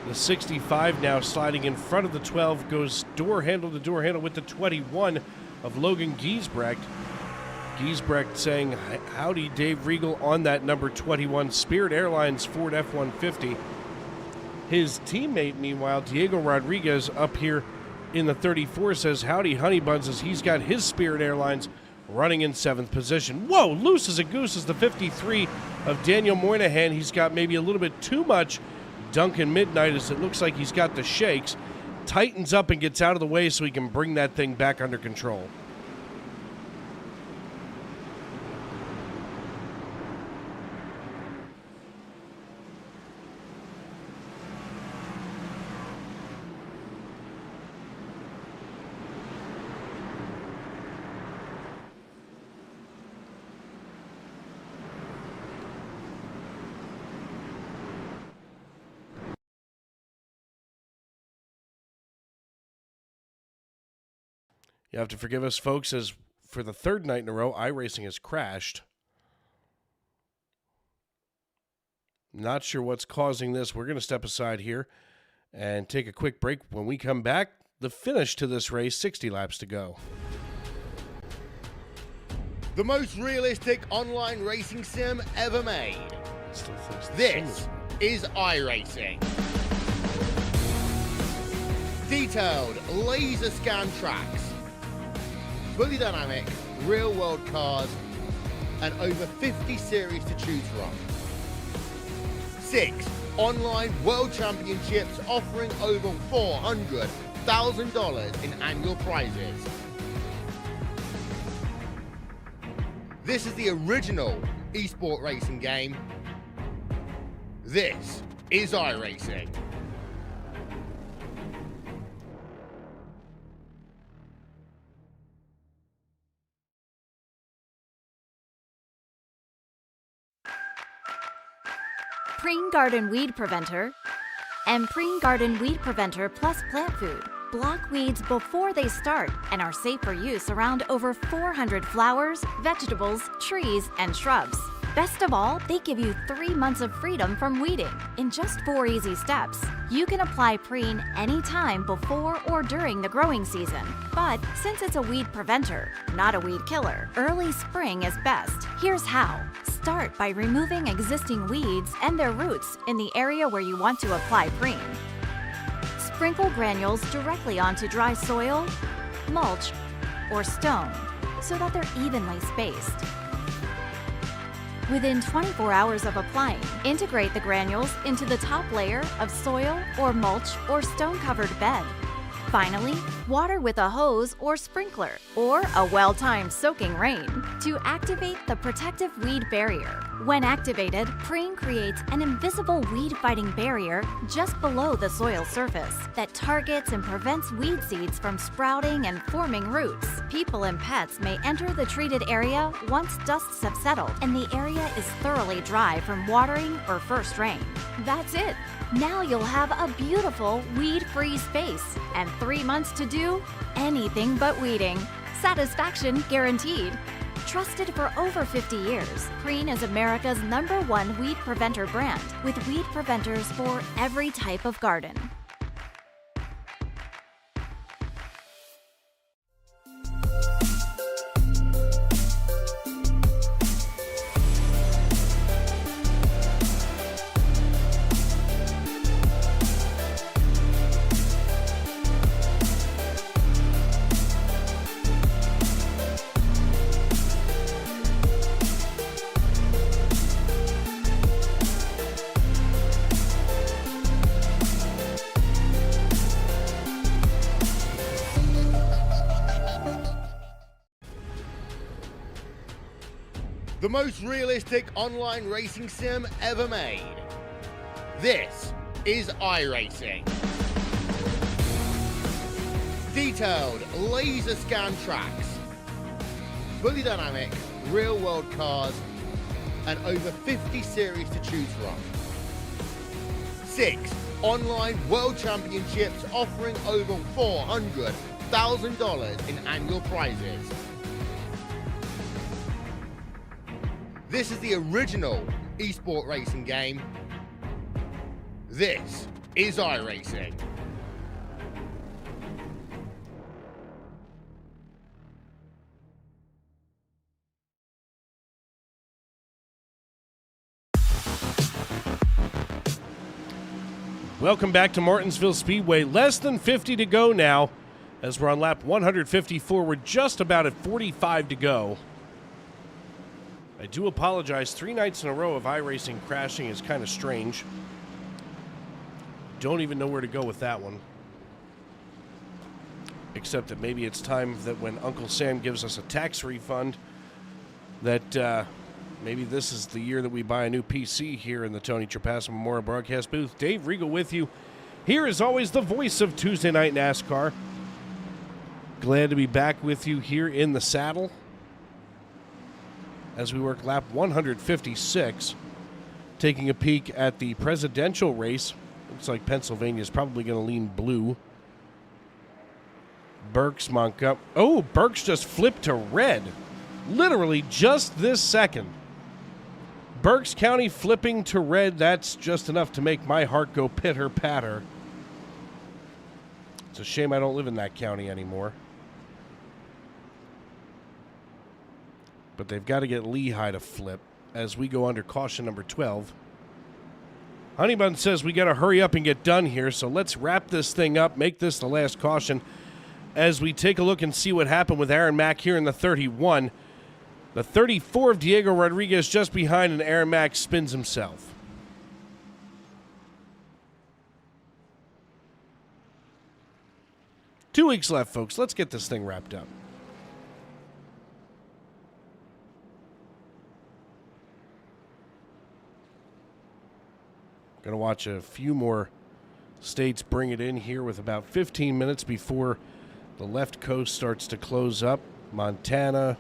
The 65 now sliding in front of the 12 goes door handle to door handle with the 21 of Logan Giesbrecht. Giesbrecht saying, howdy Dave Regal on that number 21 Spirit Airlines Ford F-150. His teammate, meanwhile, Diego Rodriguez up here in the 34 says, howdy honey buns, as he's got his Spirit Airlines running in 7th position. Whoa, loose as a goose is the 53 of Daniel Moynihan. He's got maybe a little bit too much Duncan Midnight, as it looks like he's got the shakes. Tightens up and gets out of the way so he can bring that thing back under control. You have to forgive us, folks, as for the third night in a row, iRacing has crashed. Not sure what's causing this. We're going to step aside here and take a quick break. When we come back, the finish to this race, 60 laps to go. The most realistic online racing sim ever made. This is iRacing. Detailed laser scan tracks, fully dynamic, real-world cars, and over 50 series to choose from. 6 online world championships offering over $400,000 in annual prizes. This is the original esport racing game. This is iRacing. Preen Garden Weed Preventer and Preen Garden Weed Preventer Plus Plant Food block weeds before they start and are safe for use around over 400 flowers, vegetables, trees, and shrubs. Best of all, they give you 3 months of freedom from weeding in just 4 easy steps. You can apply Preen anytime before or during the growing season. But since it's a weed preventer, not a weed killer, early spring is best. Here's how. Start by removing existing weeds and their roots in the area where you want to apply Preen. Sprinkle granules directly onto dry soil, mulch, or stone so that they're evenly spaced. Within 24 hours of applying, integrate the granules into the top layer of soil or mulch or stone-covered bed. Finally, water with a hose or sprinkler, or a well-timed soaking rain to activate the protective weed barrier. When activated, Preen creates an invisible weed-fighting barrier just below the soil surface that targets and prevents weed seeds from sprouting and forming roots. People and pets may enter the treated area once dusts have settled and the area is thoroughly dry from watering or first rain. That's it. Now you'll have a beautiful weed-free space and 3 months to do anything but weeding. Satisfaction guaranteed. Trusted for over 50 years, Preen is America's #1 weed preventer brand with weed preventers for every type of garden. The most realistic online racing sim ever made. This is iRacing. Detailed laser scan tracks, fully dynamic, real world cars, and over 50 series to choose from. 6 online world championships offering over $400,000 in annual prizes. This is the original esport racing game. This is iRacing. Welcome back to Martinsville Speedway. Less than 50 to go now. As we're on lap 154, we're just about at 45 to go. I do apologize. 3 nights in a row of iRacing crashing is kind of strange. Don't even know where to go with that one. Except that maybe it's time that when Uncle Sam gives us a tax refund, that maybe this is the year that we buy a new PC here in the Tony Trapasso Memorial Broadcast booth. Dave Regal with you. Here is always the voice of Tuesday Night NASCAR. Glad to be back with you here in the saddle as we work lap 156, taking a peek at the presidential race. Looks like Pennsylvania is probably going to lean blue. Berks, Montgomery. Oh, Berks just flipped to red. Literally just this second. Berks County flipping to red. That's just enough to make my heart go pitter-patter. It's a shame I don't live in that county anymore. But they've got to get Lehigh to flip as we go under caution number 12. Honeybun says we got to hurry up and get done here, so let's wrap this thing up, make this the last caution as we take a look and see what happened with Aaron Mack here in the 31. The 34 of Diego Rodriguez just behind, and Aaron Mack spins himself. Two weeks left, folks. Let's get this thing wrapped up. Going to watch a few more states bring it in here with about 15 minutes before the left coast starts to close up. Montana,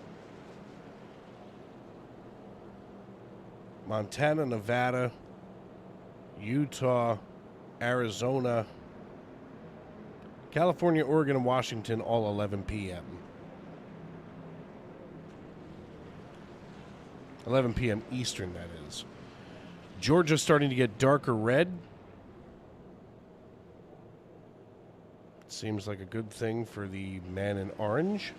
Nevada, Utah, Arizona, California, Oregon, and Washington, all 11 p.m. 11 p.m. Eastern, that is. Georgia starting to get darker red. Seems like a good thing for the man in orange.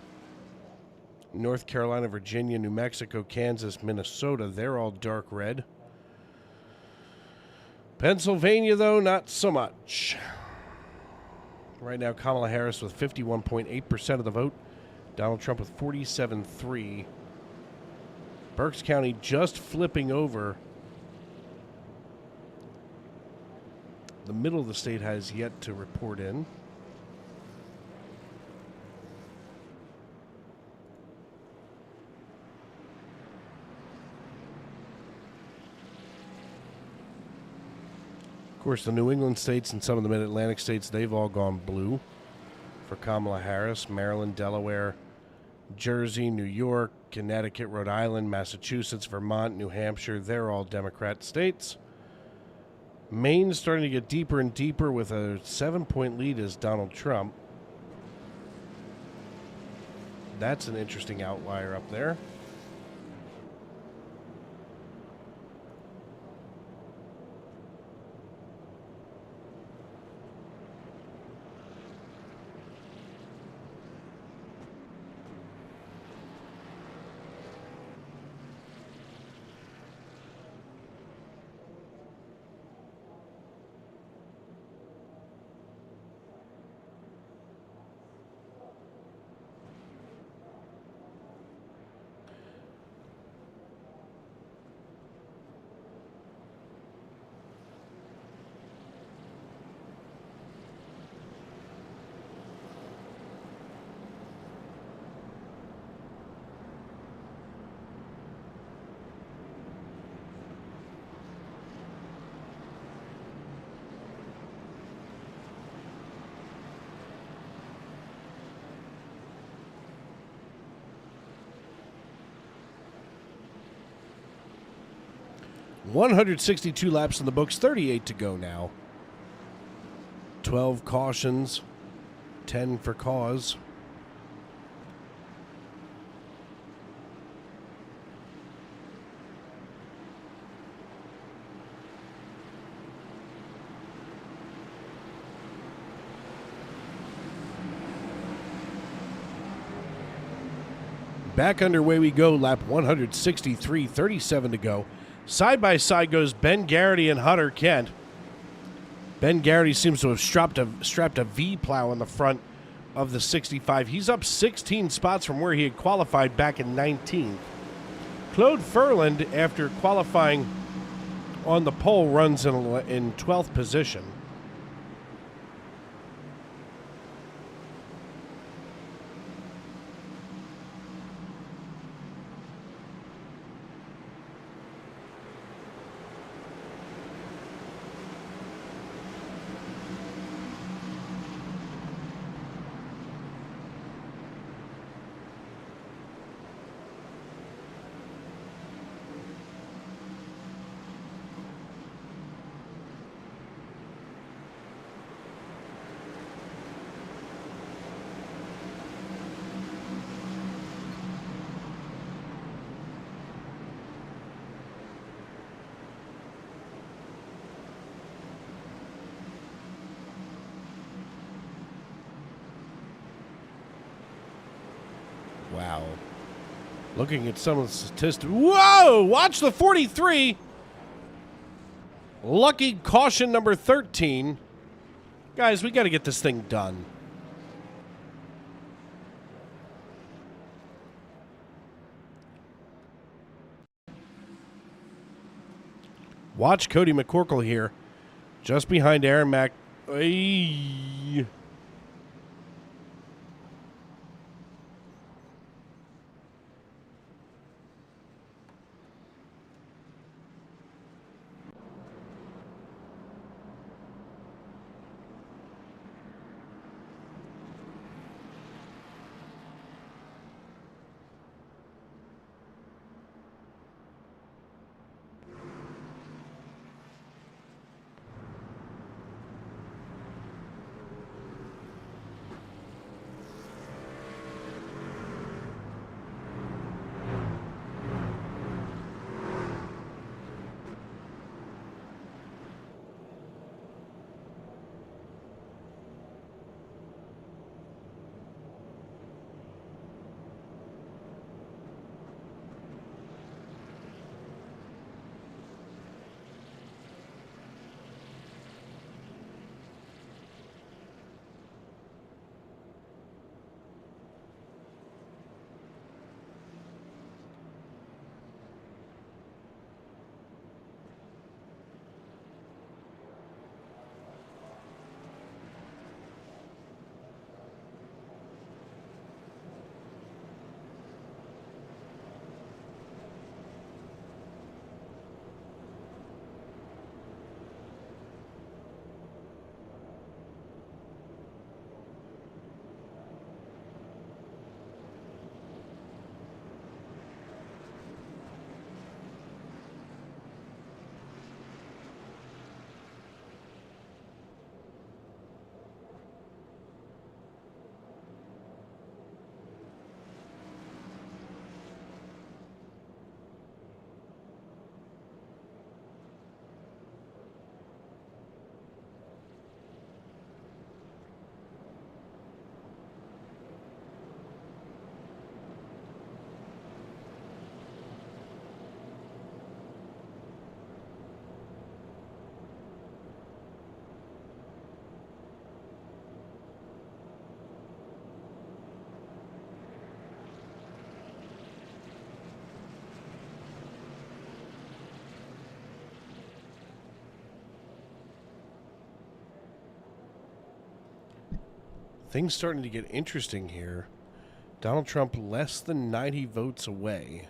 North Carolina, Virginia, New Mexico, Kansas, Minnesota, they're all dark red. Pennsylvania, though, not so much. Right now, Kamala Harris with 51.8% of the vote. Donald Trump with 47.3%. Berks County just flipping over. The middle of the state has yet to report in. Of course, the New England states and some of the mid-Atlantic states, they've all gone blue for Kamala Harris. Maryland, Delaware, Jersey, New York, Connecticut, Rhode Island, Massachusetts, Vermont, New Hampshire, they're all Democrat states. Maine's starting to get deeper and deeper with a 7-point lead as Donald Trump. That's an interesting outlier up there. 162 laps in the books, 38 to go now. 12 cautions, 10 for cause. Back underway we go, lap 163, 37 to go. Side by side goes Ben Garrity and Hunter Kent. Ben Garrity seems to have strapped a V-plow in the front of the 65. He's up 16 spots from where he had qualified back in 19th. Claude Furland, after qualifying on the pole, runs in 12th position. Wow. Looking at some of the statistics. Whoa! Watch the 43. Lucky caution number 13. Guys, we got to get this thing done. Watch Cody McCorkle here. Just behind Aaron Mack. Ay. Things starting to get interesting here. Donald Trump less than 90 votes away.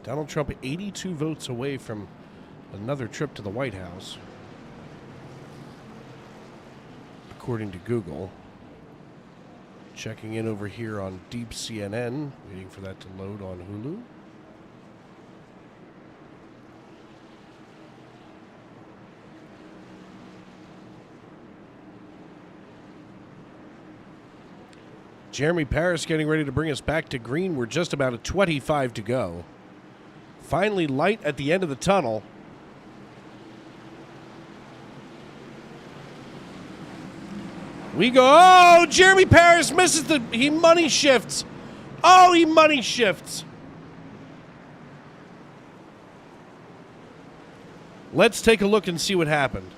Donald Trump 82 votes away from another trip to the White House, according to Google. Checking in over here on Deep CNN, waiting for that to load on Hulu. Jeremy Paris getting ready to bring us back to green. We're just about at 25 to go. Finally, light at the end of the tunnel. We go. Oh, Jeremy Paris misses he money shifts. Oh, he money shifts. Let's take a look and see what happened.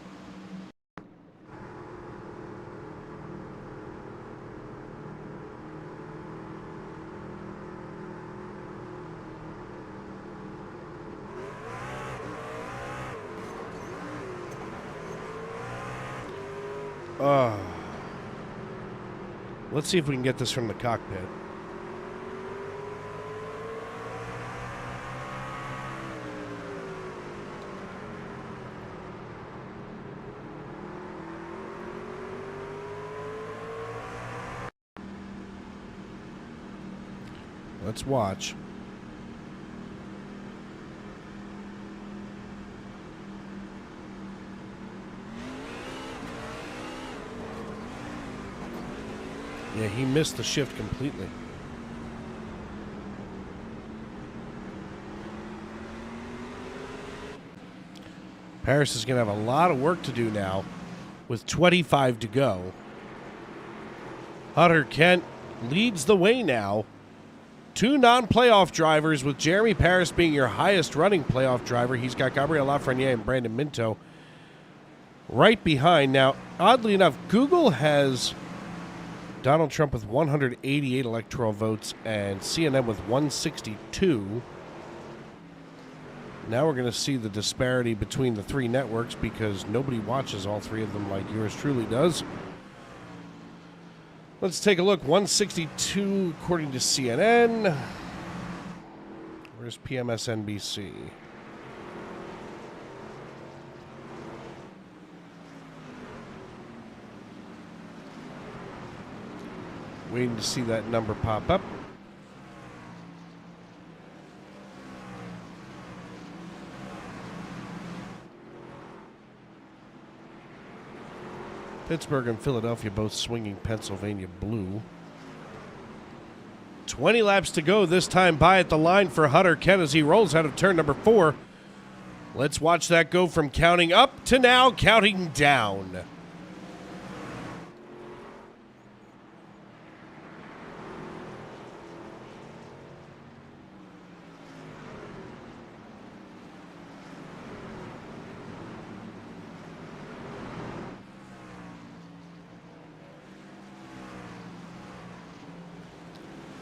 Let's see if we can get this from the cockpit. Let's watch. Yeah, he missed the shift completely. Paris is going to have a lot of work to do now with 25 to go. Hunter Kent leads the way now. 2 non-playoff drivers, with Jeremy Paris being your highest running playoff driver. He's got Gabriel Lafreniere and Brandon Minto right behind. Now, oddly enough, Google has Donald Trump with 188 electoral votes and CNN with 162. Now we're going to see the disparity between the 3 networks because nobody watches all 3 of them like yours truly does. Let's take a look. 162 according to CNN. Where's PMSNBC? Waiting to see that number pop up. Pittsburgh and Philadelphia both swinging Pennsylvania blue. 20 laps to go, this time by at the line for Hunter Kent as he rolls out of turn number 4. Let's watch that go from counting up to now counting down.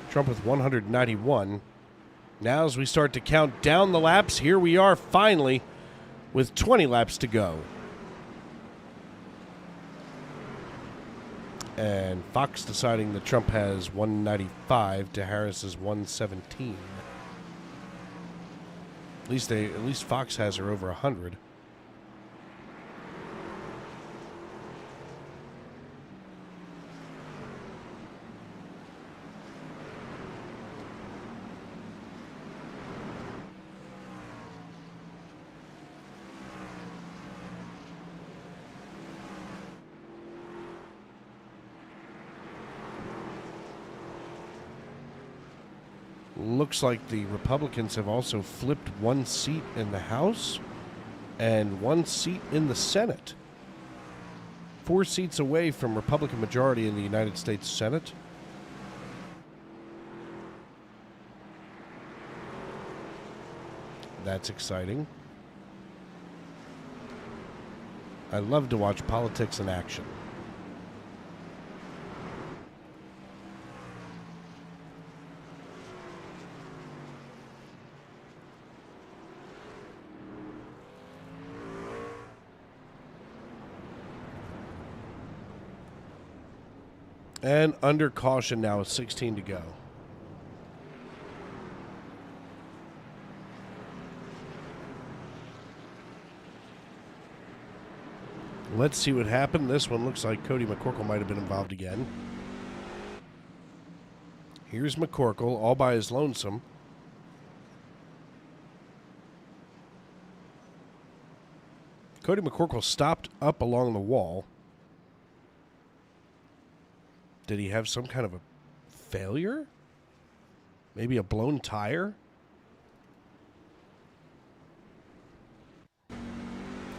Trump with 191. Now as we start to count down the laps, here we are finally with 20 laps to go. And Fox deciding that Trump has 195 to Harris's 117. At least Fox has her over 100. Looks like the Republicans have also flipped 1 seat in the House and 1 seat in the Senate. 4 seats away from Republican majority in the United States Senate. That's exciting. I love to watch politics in action. And under caution now with 16 to go. Let's see what happened. This one looks like Cody McCorkle might have been involved again. Here's McCorkle all by his lonesome. Cody McCorkle stopped up along the wall. Did he have some kind of a failure? Maybe a blown tire?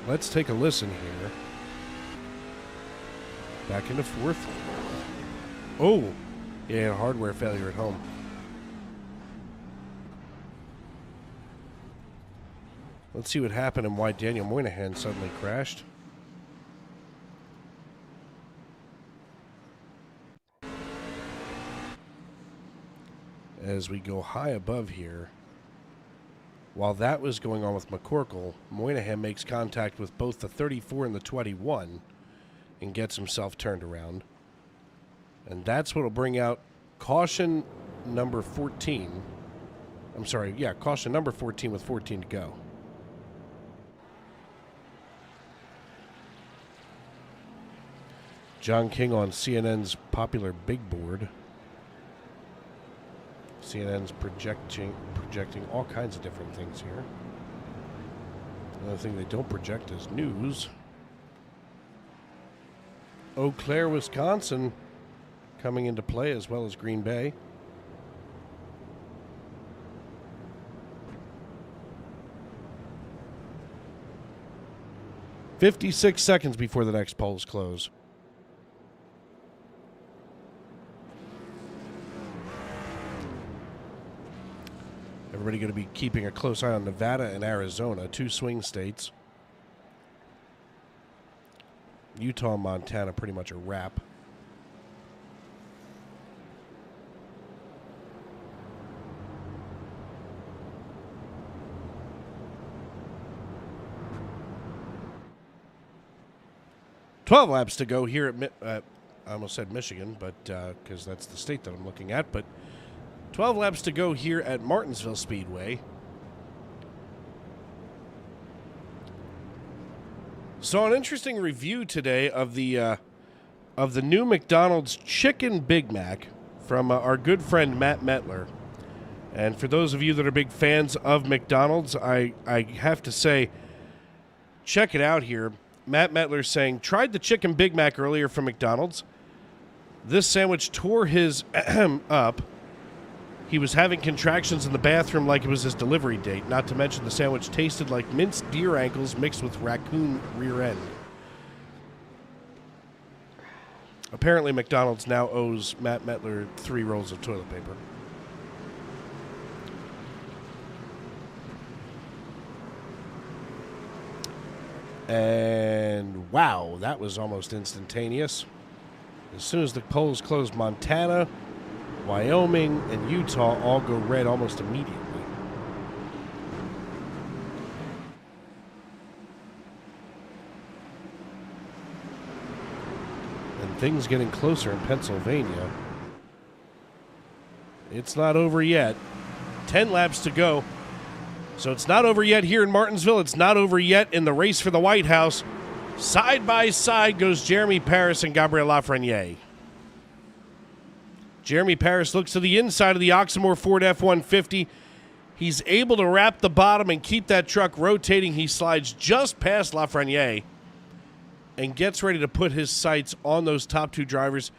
Let's take a listen here. Back into fourth. Oh, yeah, hardware failure at home. Let's see what happened and why Daniel Moynihan suddenly crashed. As we go high above here, while that was going on with McCorkle, Moynihan makes contact with both the 34 and the 21 and gets himself turned around. And that's what will bring out caution number 14. I'm sorry, yeah, caution number 14 with 14 to go. John King on CNN's popular big board. CNN's projecting all kinds of different things here. Another thing they don't project is news. Eau Claire, Wisconsin coming into play, as well as Green Bay. $56 seconds before the next polls close. Everybody going to be keeping a close eye on Nevada and Arizona, two swing states. Utah and Montana pretty much a wrap. "12 laps to go here at I almost said Michigan, but because that's the state that I'm looking at, but 12 laps to go here at Martinsville Speedway. Saw an interesting review today of the new McDonald's Chicken Big Mac from our good friend Matt Metler. And for those of you that are big fans of McDonald's, I have to say, check it out here. Matt Metler saying, tried the Chicken Big Mac earlier from McDonald's. This sandwich tore his up. He was having contractions in the bathroom like it was his delivery date. Not to mention the sandwich tasted like minced deer ankles mixed with raccoon rear end. Apparently McDonald's now owes Matt Metler 3 rolls of toilet paper. And wow, that was almost instantaneous. As soon as the polls closed, Montana, Wyoming, and Utah all go red almost immediately. And things getting closer in Pennsylvania. It's not over yet. 10 laps to go. So it's not over yet here in Martinsville. It's not over yet in the race for the White House. Side by side goes Jeremy Paris and Gabriel Lafreniere. Jeremy Paris looks to the inside of the Oxmoor Ford F-150. He's able to wrap the bottom and keep that truck rotating. He slides just past Lafreniere and gets ready to put his sights on those top 2 drivers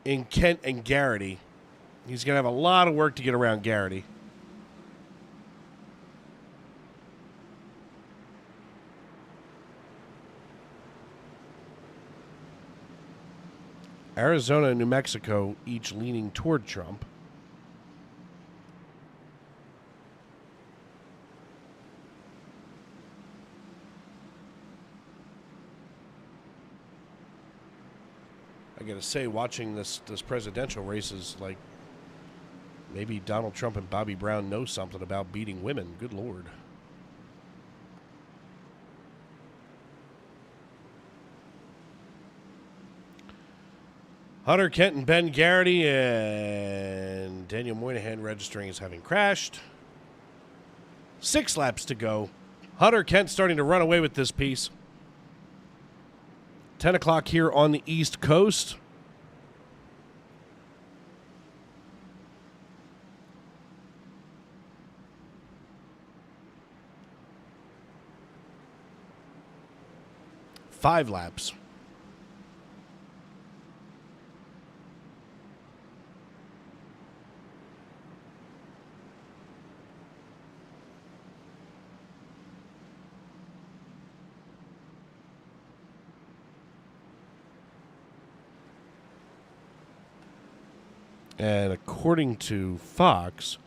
in Kent and Garrity. He's going to have a lot of work to get around Garrity. Arizona and New Mexico each leaning toward Trump. I gotta say, watching this presidential race is like maybe Donald Trump and Bobby Brown know something about beating women. Good Lord. Hunter Kent and Ben Garrity, and Daniel Moynihan registering as having crashed. 6 laps to go. Hunter Kent starting to run away with this piece. 10 o'clock here on the East Coast. Five laps. And according to Fox,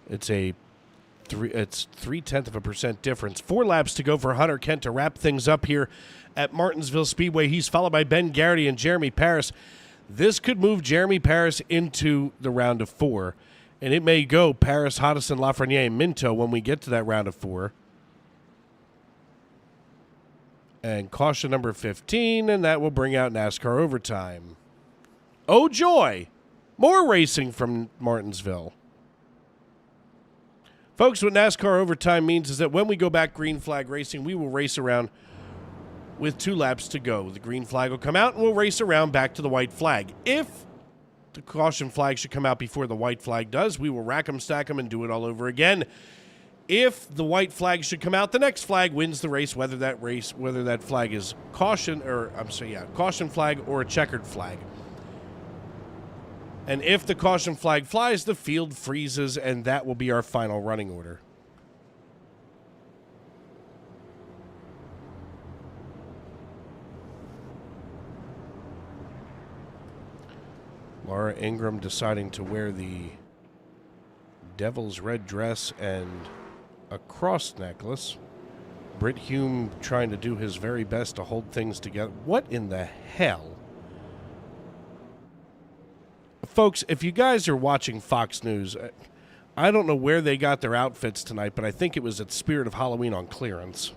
it's 0.3% difference. 4 laps to go for Hunter Kent to wrap things up here at Martinsville Speedway. He's followed by Ben Garrity and Jeremy Paris. This could move Jeremy Paris into the round of 4. And it may go Paris, Hodison, Lafreniere, and Minto when we get to that round of 4. And caution number 15, and that will bring out NASCAR overtime. Oh, joy! More racing from Martinsville. Folks, what NASCAR overtime means is that when we go back green flag racing, we will race around with 2 laps to go. The green flag will come out, and we'll race around back to the white flag. If the caution flag should come out before the white flag does, we will rack them, stack them, and do it all over again. If the white flag should come out, the next flag wins the race, whether that flag is caution flag or a checkered flag. And if the caution flag flies, the field freezes, and that will be our final running order. Laura Ingraham deciding to wear the devil's red dress and a cross necklace. Britt Hume trying to do his very best to hold things together. What in the hell? Folks, if you guys are watching Fox News, I don't know where they got their outfits tonight, but I think it was at Spirit of Halloween on clearance.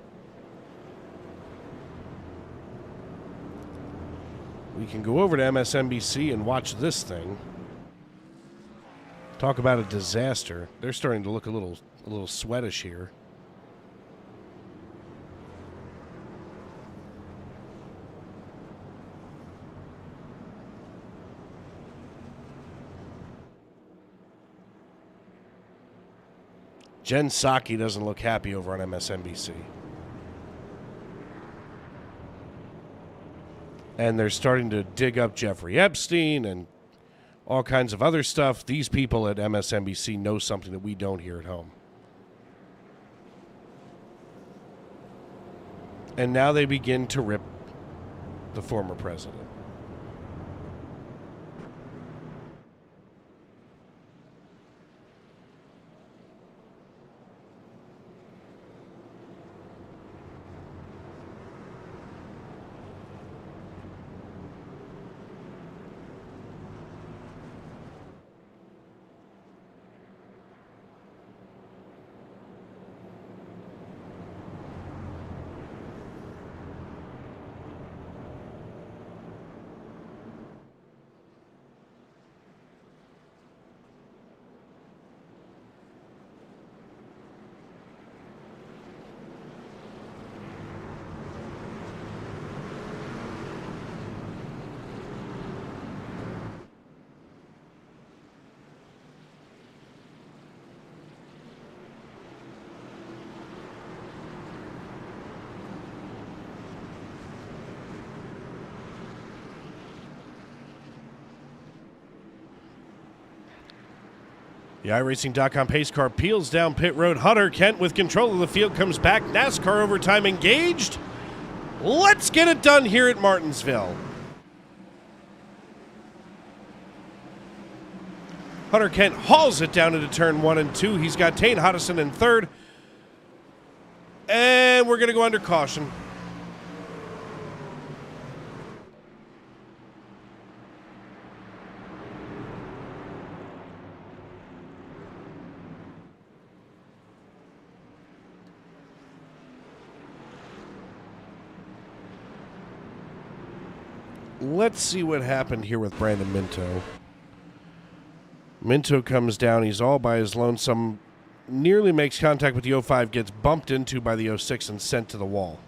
We can go over to MSNBC and watch this thing. Talk about a disaster. They're starting to look a little sweatish here. Jen Psaki doesn't look happy over on MSNBC. And they're starting to dig up Jeffrey Epstein and all kinds of other stuff. These people at MSNBC know something that we don't here at home. And now they begin to rip the former president. The iRacing.com pace car peels down pit road. Hunter Kent with control of the field comes back. NASCAR overtime engaged. Let's get it done here at Martinsville. Hunter Kent hauls it down into turn 1 and 2. He's got Tane Hodison in third. And we're going to go under caution. Let's see what happened here with Brandon Minto. Minto comes down. He's all by his lonesome. Nearly makes contact with the 05. Gets bumped into by the 06 and sent to the wall.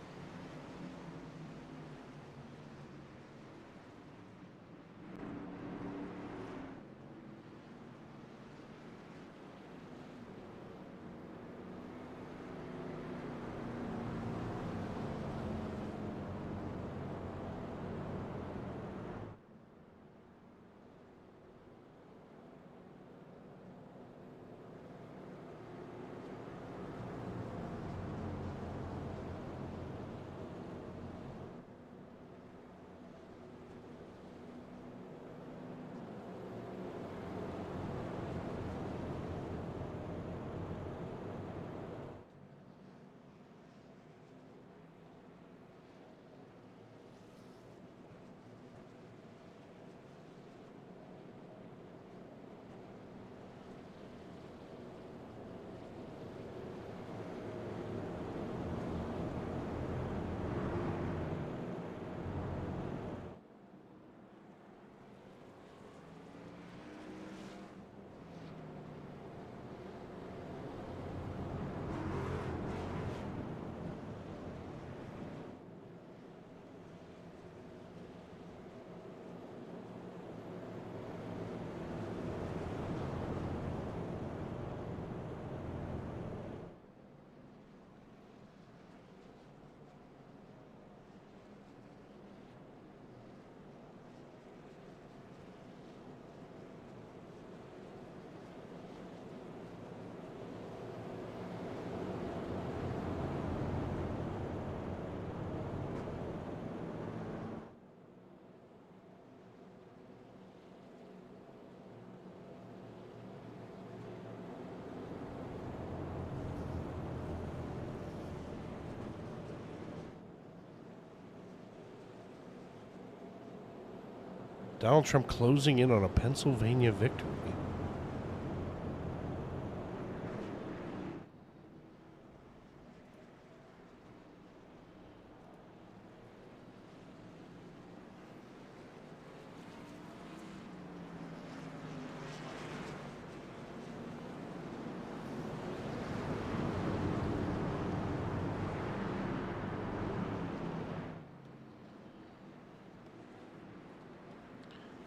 Donald Trump closing in on a Pennsylvania victory.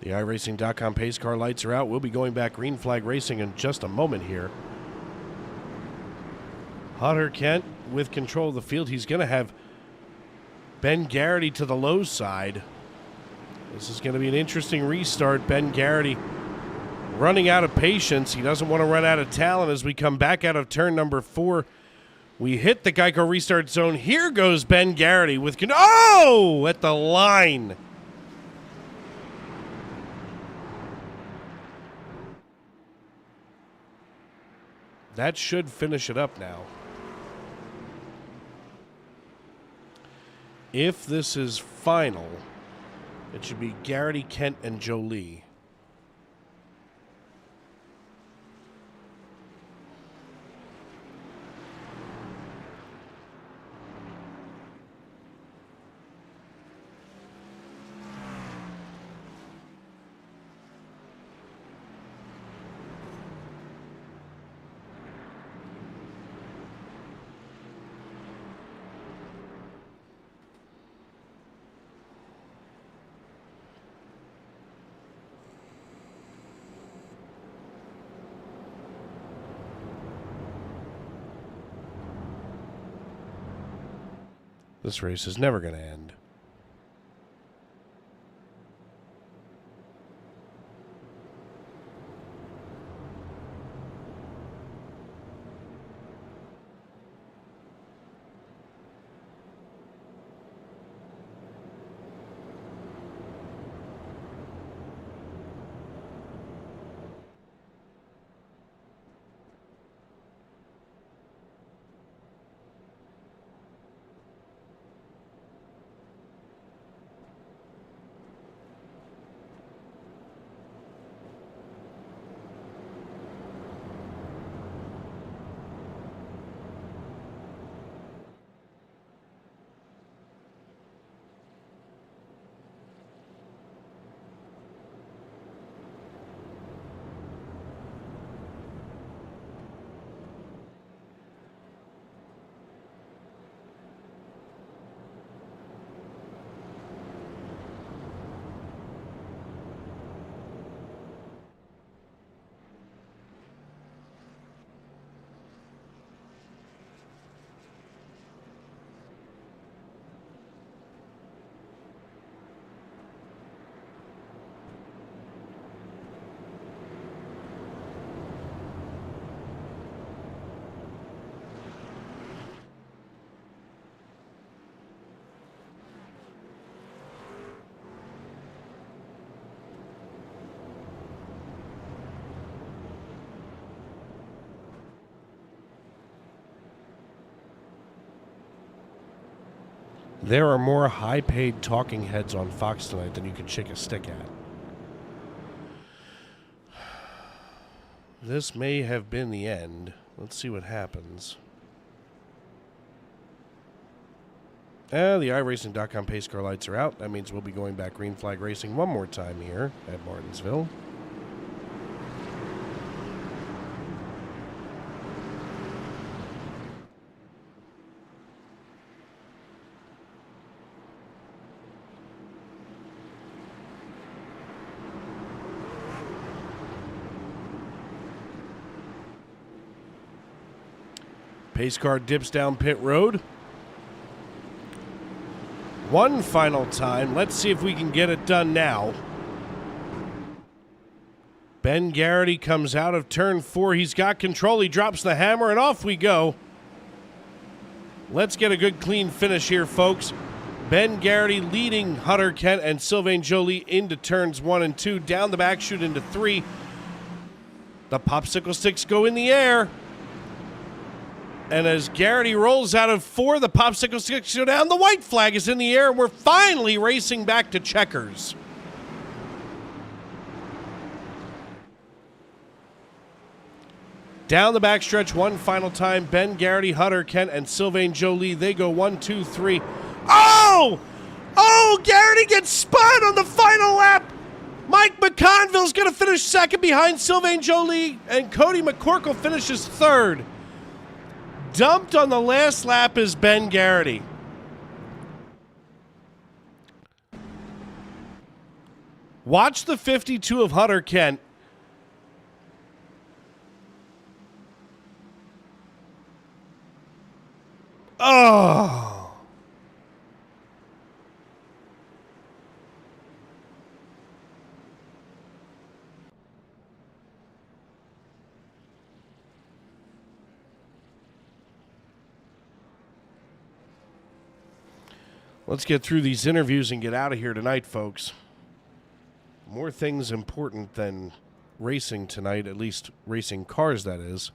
The iRacing.com pace car lights are out. We'll be going back green flag racing in just a moment here. Hunter Kent with control of the field. He's going to have Ben Garrity to the low side. This is going to be an interesting restart. Ben Garrity running out of patience. He doesn't want to run out of talent as we come back out of turn number 4. We hit the Geico restart zone. Here goes Ben Garrity with... Oh! At the line. That should finish it up now. If this is final, it should be Garrity, Kent, and Jolie. This race is never going to end. There are more high-paid talking heads on Fox tonight than you can shake a stick at. This may have been the end. Let's see what happens. The iRacing.com pace car lights are out. That means we'll be going back green flag racing one more time here at Martinsville. Pace car dips down pit road. One final time. Let's see if we can get it done now. Ben Garrity comes out of turn 4. He's got control. He drops the hammer, and off we go. Let's get a good, clean finish here, folks. Ben Garrity leading Hunter Kent and Sylvain Joly into turns 1 and 2. Down the back chute into 3. The popsicle sticks go in the air. And as Garrity rolls out of 4, the popsicle sticks go down. The white flag is in the air, and we're finally racing back to checkers. Down the backstretch one final time. Ben Garrity, Hunter Kent, and Sylvain Jolie. They go 1, 2, 3. Oh! Oh, Garrity gets spun on the final lap. Mike McConville's going to finish second behind Sylvain Jolie, and Cody McCorkle finishes third. Dumped on the last lap is Ben Garrity. Watch the 52 of Hunter Kent. Oh. Let's get through these interviews and get out of here tonight, folks. More things important than racing tonight, at least racing cars, that is.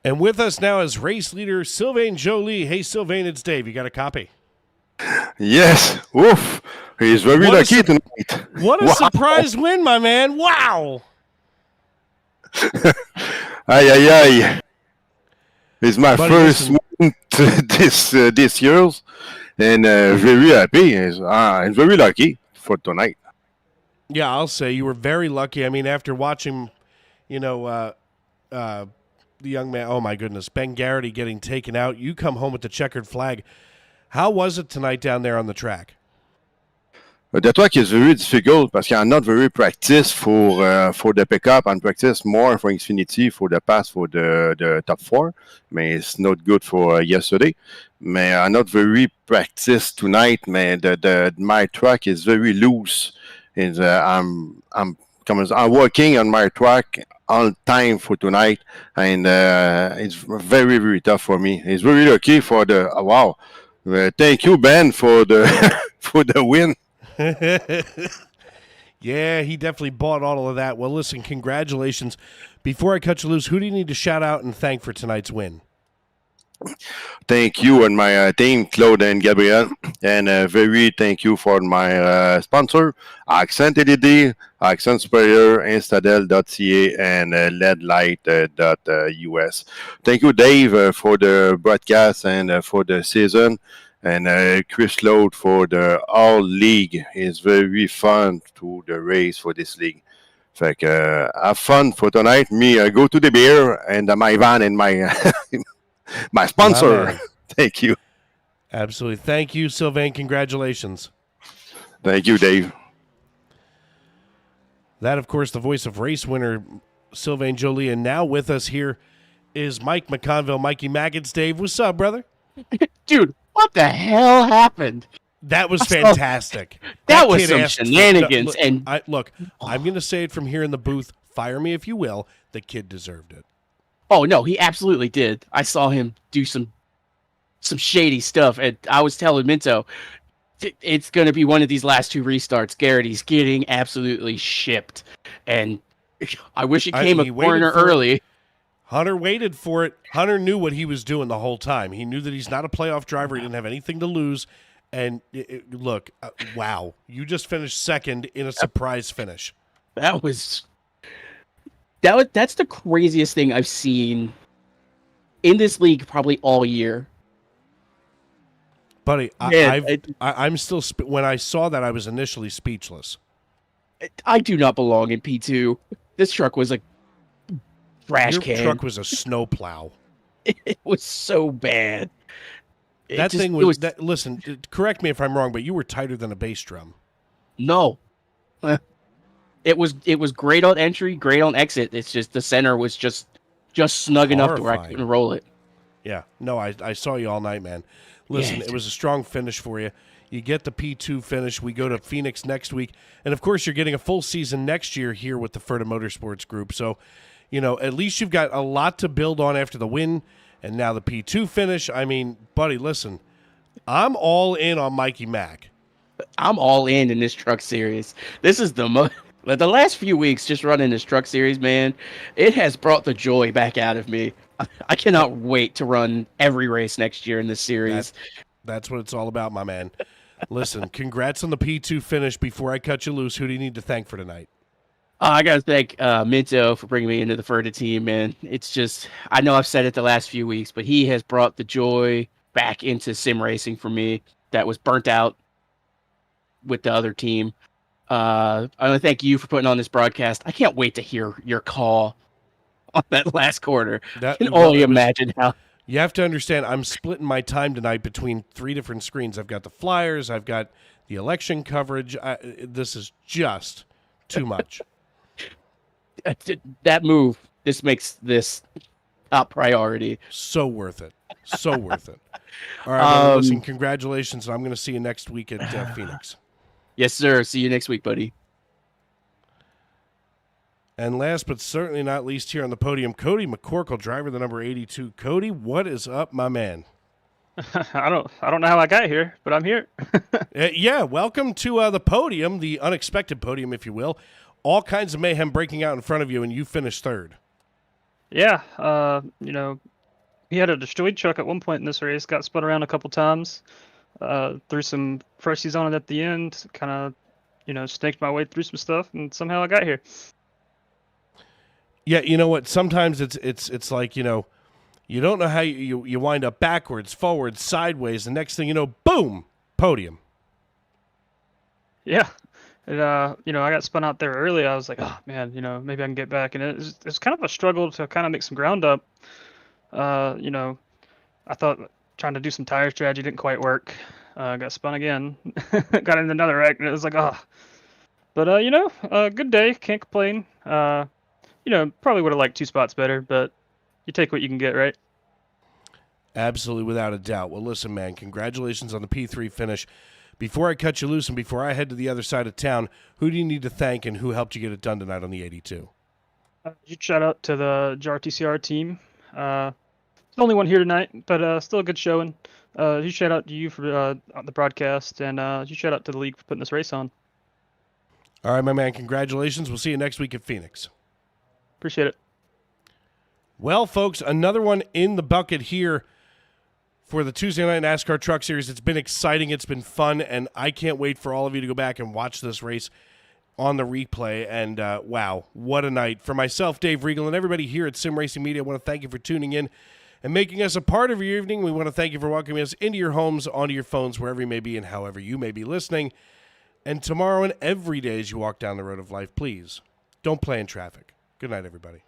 And with us now is race leader Sylvain Jolie. Hey, Sylvain, it's Dave. You got a copy? Yes. Oof. He's very lucky tonight. What a surprise win, my man. Wow. Ay, ay, ay. It's my first win this year, and very happy. I'm very lucky for tonight. Yeah, I'll say you were very lucky. I mean, after watching, the young man, oh my goodness, Ben Garrity getting taken out, you come home with the checkered flag. How was it tonight down there on the track? The track is very difficult because I'm not very practiced for the pickup. I'm practiced more for Xfinity for the pass for the top 4. I mean, it's not good for yesterday. I'm not very practiced tonight. My track is very loose. I'm working on my track all time for tonight, and it's very, very tough for me. It's very lucky for the wow. Thank you, Ben, for the for the win. Yeah, he definitely bought all of that. Well, listen, congratulations. Before I cut you loose, who do you need to shout out and thank for tonight's win? Thank you and my team, Claude and Gabriel, and very thank you for my sponsor, Accent LED, Accent Superior, Instadel.ca, and LEDlight.us. Thank you, Dave, for the broadcast and for the season, and Chris Load for the all league. It's very fun to the race for this league. Like, have fun for tonight. Me, go to the beer and my van and my my sponsor. Thank you. Absolutely. Thank you, Sylvain. Congratulations. Thank you, Dave. That, of course, the voice of race winner Sylvain Jolie. And now with us here is Mike McConville, Mikey Maggots. Dave, what's up, brother? Dude, what the hell happened? That was fantastic. That was some shenanigans. Look, I'm going to say it from here in the booth. Fire me if you will. The kid deserved it. Oh, no, he absolutely did. I saw him do some shady stuff, and I was telling Minto, it's going to be one of these last 2 restarts. Garrity's getting absolutely shipped, and I wish it came a corner early. Hunter waited for it. Hunter knew what he was doing the whole time. He knew that he's not a playoff driver. He didn't have anything to lose. And look, wow, you just finished second in a surprise finish. That's the craziest thing I've seen in this league probably all year. Buddy, I'm still when I saw that, I was initially speechless. I do not belong in P2. This truck was a trash Your can. truck was a snowplow. It was so bad. Listen, correct me if I'm wrong, but you were tighter than a bass drum. No. It was great on entry, great on exit. It's just the center was just snug enough to where I couldn't roll it. Yeah. No, I saw you all night, man. Listen, It was a strong finish for you. You get the P2 finish. We go to Phoenix next week. And, of course, you're getting a full season next year here with the Ferda Motorsports Group. So, at least you've got a lot to build on after the win and now the P2 finish. I mean, buddy, listen, I'm all in on Mikey Mack. I'm all in this truck series. This is the last few weeks just running this truck series, man, it has brought the joy back out of me. I cannot wait to run every race next year in this series. That's what it's all about, my man. Listen, congrats on the P2 finish. Before I cut you loose, who do you need to thank for tonight? I got to thank Minto for bringing me into the Furta team, man. It's just, I know I've said it the last few weeks, but he has brought the joy back into sim racing for me that was burnt out with the other team. I want to thank you for putting on this broadcast. I can't wait to hear your call on that last quarter. I can only imagine how. You have to understand, I'm splitting my time tonight between 3 different screens. I've got the Flyers, I've got the election coverage. This is just too much. That move, this makes this top priority. So worth it. So worth it. All right, well, listen, congratulations. I'm going to see you next week at Phoenix. Yes, sir. See you next week, buddy. And last but certainly not least here on the podium, Cody McCorkle, driver the number 82. Cody, what is up, my man? I don't know how I got here, but I'm here. Yeah, welcome to the podium, the unexpected podium, if you will. All kinds of mayhem breaking out in front of you, and you finished third. Yeah, he had a destroyed truck at one point in this race, got spun around a couple times, threw some freshies on it at the end, kind of, snaked my way through some stuff, and somehow I got here. Yeah, you know what? Sometimes it's like, you don't know how you wind up backwards, forwards, sideways. The next thing you know, boom, podium. Yeah. And, I got spun out there early. I was like, oh, man, maybe I can get back. And it's kind of a struggle to kind of make some ground up. I thought trying to do some tire strategy didn't quite work. Got spun again. Got in another wreck, and it was like, oh. But, good day. Can't complain. Probably would have liked 2 spots better, but you take what you can get, right? Absolutely, without a doubt. Well, listen, man, congratulations on the P3 finish. Before I cut you loose and before I head to the other side of town, who do you need to thank and who helped you get it done tonight on the 82? Huge shout out to the JRTCR team. It's the only one here tonight, but still a good showing. Huge shout out to you for the broadcast, and huge shout out to the league for putting this race on. All right, my man, congratulations. We'll see you next week at Phoenix. Appreciate it. Well, folks, another one in the bucket here for the Tuesday Night NASCAR Truck Series. It's been exciting. It's been fun, and I can't wait for all of you to go back and watch this race on the replay. And, wow, what a night. For myself, Dave Regal, and everybody here at Sim Racing Media, I want to thank you for tuning in and making us a part of your evening. We want to thank you for welcoming us into your homes, onto your phones, wherever you may be and however you may be listening. And tomorrow and every day as you walk down the road of life, please don't play in traffic. Good night, everybody.